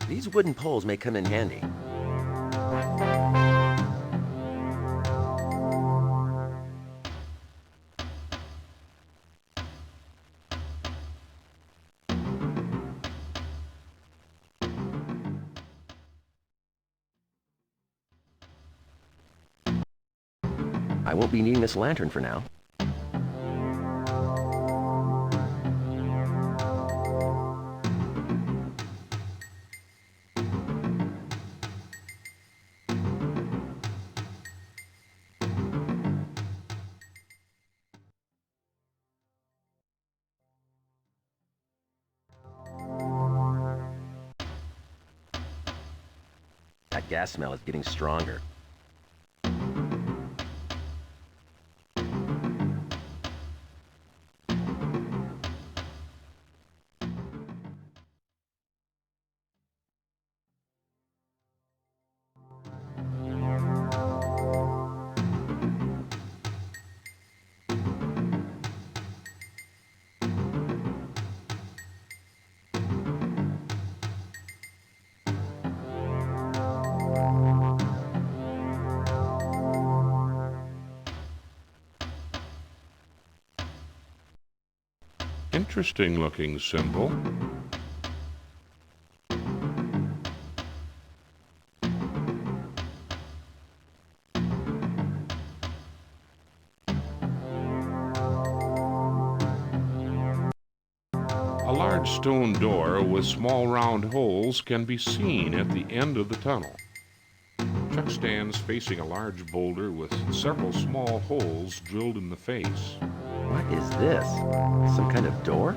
These wooden poles may come in handy. I won't be needing this lantern for now. That gas smell is getting stronger. Interesting looking symbol. A large stone door with small round holes can be seen at the end of the tunnel. Chuck stands facing a large boulder with several small holes drilled in the face. What is this? Some kind of door?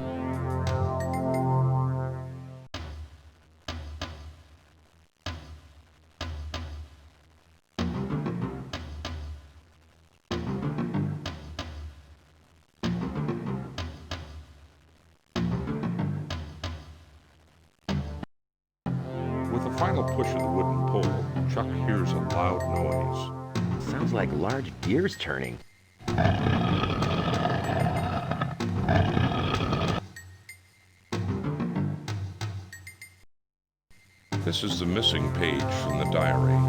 With a final push of the wooden pole, Chuck hears a loud noise. Sounds like large gears turning. This is the missing page from the diary.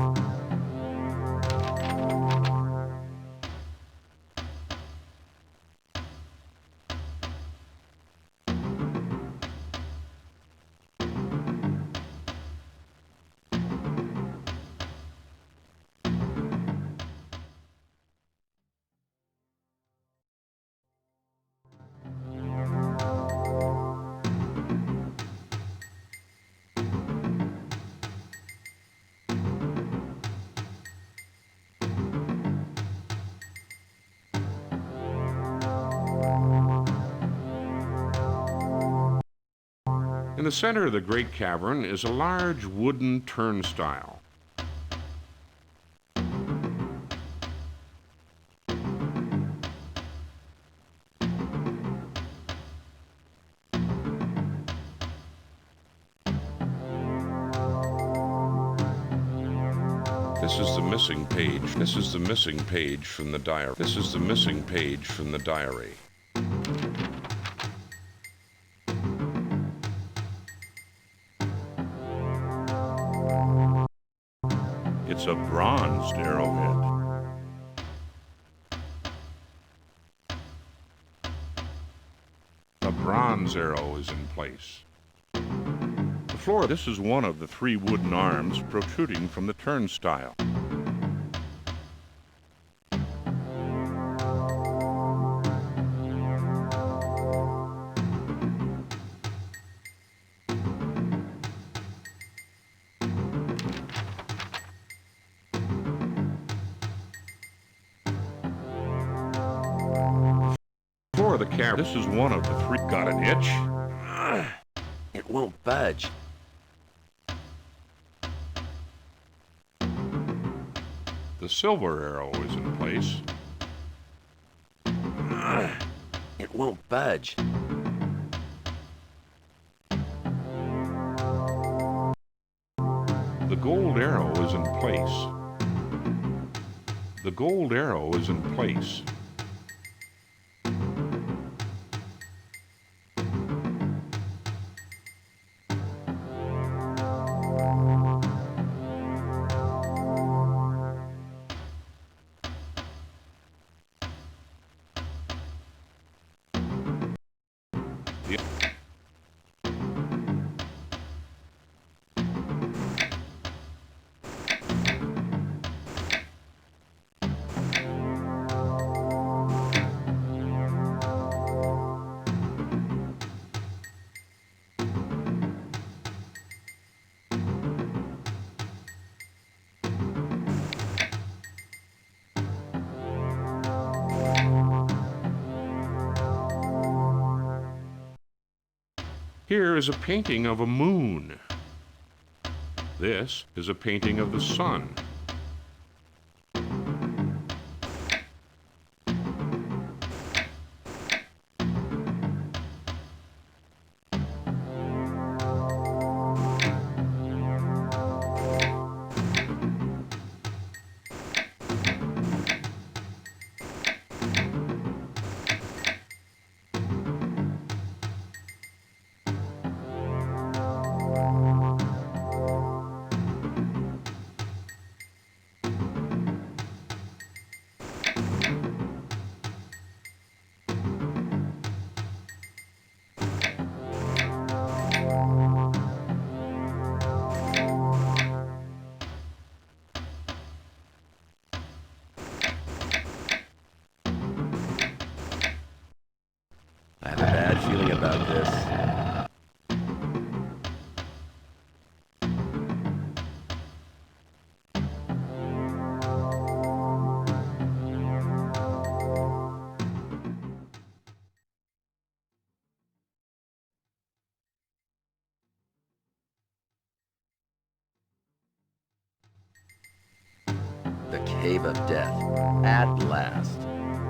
In the center of the great cavern is a large wooden turnstile. This is the missing page. This is the missing page from the diary. This is the missing page from the diary. It's a bronzed arrowhead. A bronze arrow is in place. The floor, this is one of the 3 wooden arms protruding from the turnstile. Of the cavern. This is one of the 3. Got an itch? It won't budge. The silver arrow is in place. It won't budge. The gold arrow is in place. The gold arrow is in place. Here is a painting of a moon. This is a painting of the sun. Cave of Death. At last.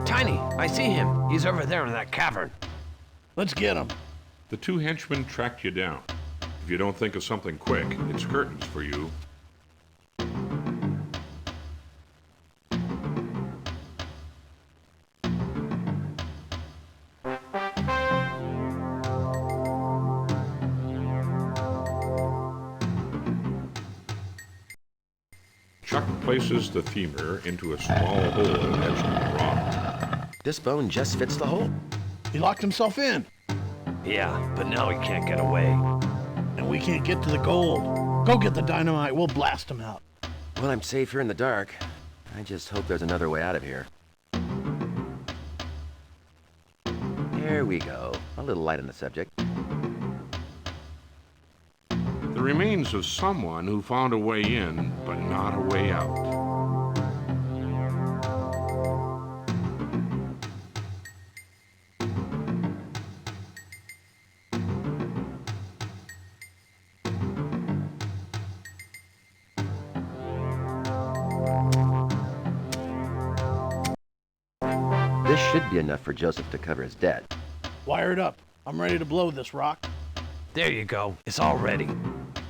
Tiny, I see him. He's over there in that cavern. Let's get him. The two henchmen tracked you down. If you don't think of something quick, it's curtains for you. Chuck places the femur into a small hole etched in the rock. This bone just fits the hole. He locked himself in, Yeah, but now he can't get away. and we can't get to the gold. Go get the dynamite. We'll blast him out. Well, I'm safe here in the dark. I just hope there's another way out of here. There we go. A little light on the subject. The remains of someone who found a way in, but not a way out. This should be enough for Joseph to cover his debt. Wire it up. I'm ready to blow this rock. There you go. It's all ready.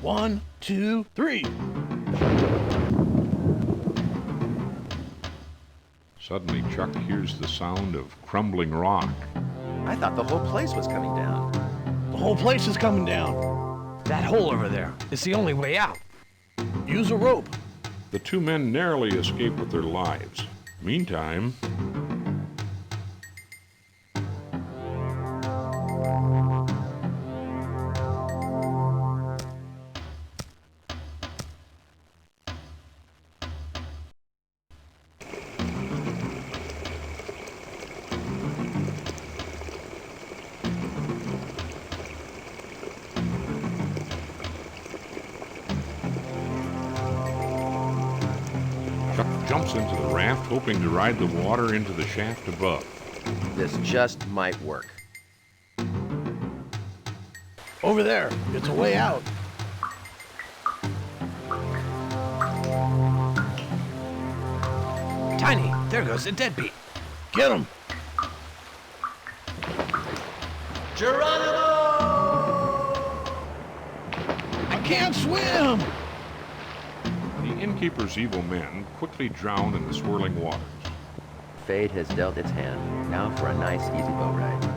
1, 2, 3. Suddenly, Chuck hears the sound of crumbling rock. I thought the whole place was coming down. The whole place is coming down. That hole over there is the only way out. Use a rope. The two men narrowly escape with their lives. Meantime, Chuck jumps into the raft, hoping to ride the water into the shaft above. This just might work. Over there. It's a way out. Tiny, there goes the deadbeat. Get him. I can't swim. The innkeeper's evil men quickly drown in the swirling waters. Fate has dealt its hand. Now for a nice, easy boat ride.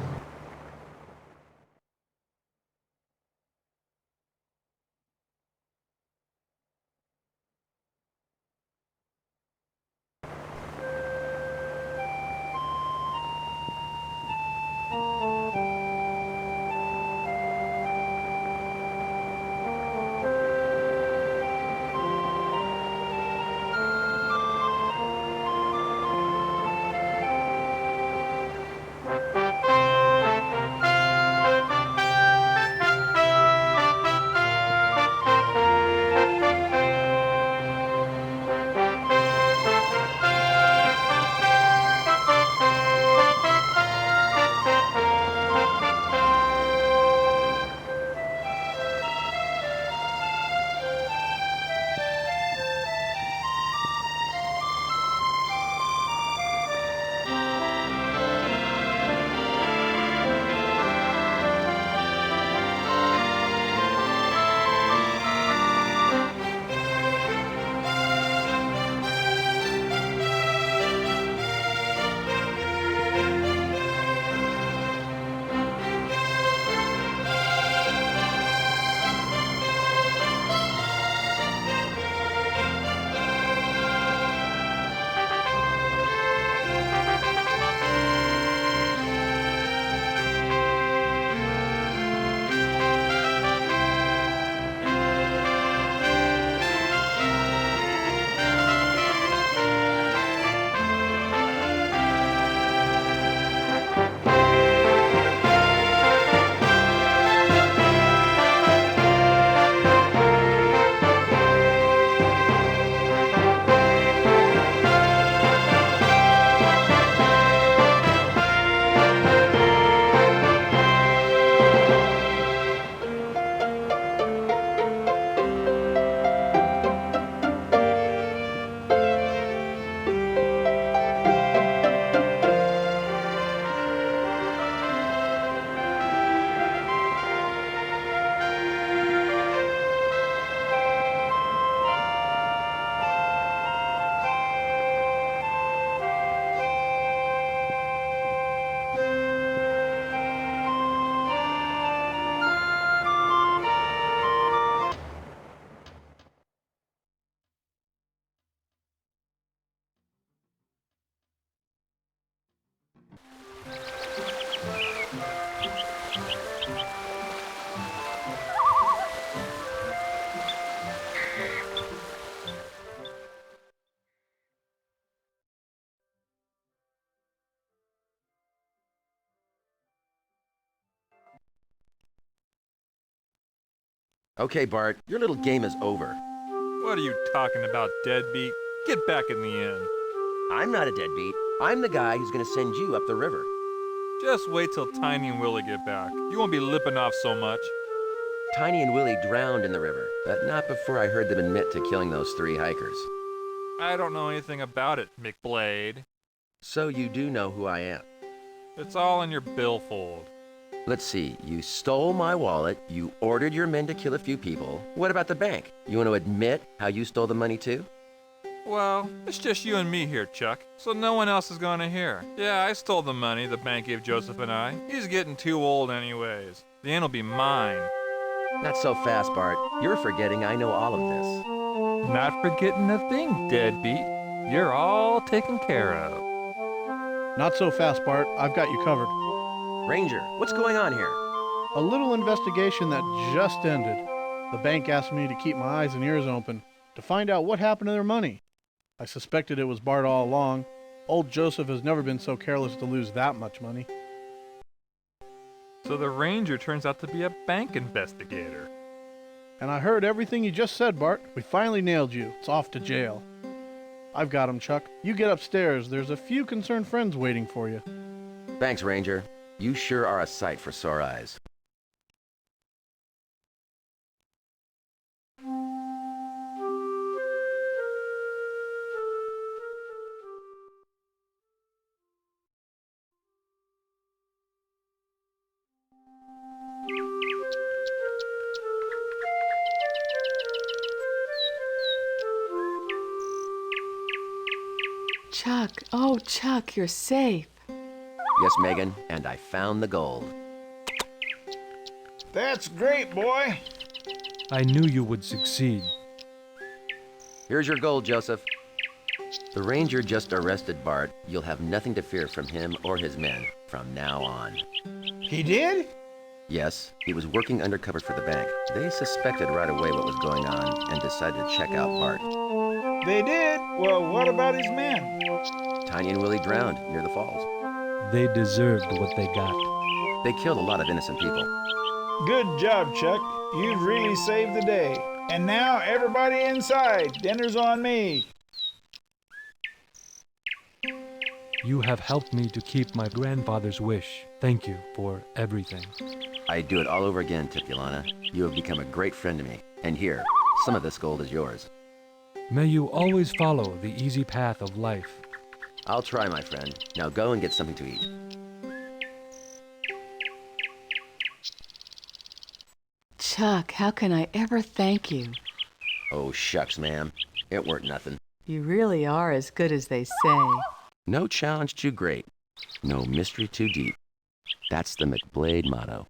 Okay, Bart, your little game is over. What are you talking about, deadbeat? Get back in the inn. I'm not a deadbeat. I'm the guy who's gonna send you up the river. Just wait till Tiny and Willie get back. You won't be lipping off so much. Tiny and Willie drowned in the river, but not before I heard them admit to killing those 3 hikers. I don't know anything about it, McBlade. So you do know who I am. It's all in your billfold. Let's see, you stole my wallet, you ordered your men to kill a few people. What about the bank? You want to admit how you stole the money too? Well, it's just you and me here, Chuck, so no one else is gonna hear. Yeah, I stole the money the bank gave Joseph and I. He's getting too old anyways. The inn will be mine. Not so fast, Bart. You're forgetting I know all of this. Not forgetting a thing, deadbeat. You're all taken care of. Not so fast, Bart. I've got you covered. Ranger, what's going on here? A little investigation that just ended. The bank asked me to keep my eyes and ears open to find out what happened to their money. I suspected it was Bart all along. Old Joseph has never been so careless to lose that much money. So the Ranger turns out to be a bank investigator. And I heard everything you just said, Bart. We finally nailed you. It's off to jail. I've got him, Chuck. You get upstairs. There's a few concerned friends waiting for you. Thanks, Ranger. You sure are a sight for sore eyes. Chuck, oh, Chuck, you're safe. Yes, Megan, and I found the gold. That's great, boy. I knew you would succeed. Here's your gold, Joseph. The Ranger just arrested Bart. You'll have nothing to fear from him or his men from now on. He did? Yes, he was working undercover for the bank. They suspected right away what was going on and decided to check out Bart. They did? Well, what about his men? Tiny and Willie drowned near the falls. They deserved what they got. They killed a lot of innocent people. Good job, Chuck. You've really saved the day. And now, everybody inside. Dinner's on me. You have helped me to keep my grandfather's wish. Thank you for everything. I'd do it all over again, Tipulana. You have become a great friend to me. And here, some of this gold is yours. May you always follow the easy path of life. I'll try, my friend. Now go and get something to eat. Chuck, how can I ever thank you? Oh, shucks, ma'am. It weren't nothing. You really are as good as they say. No challenge too great. No mystery too deep. That's the McBlade motto.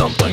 Dumplings.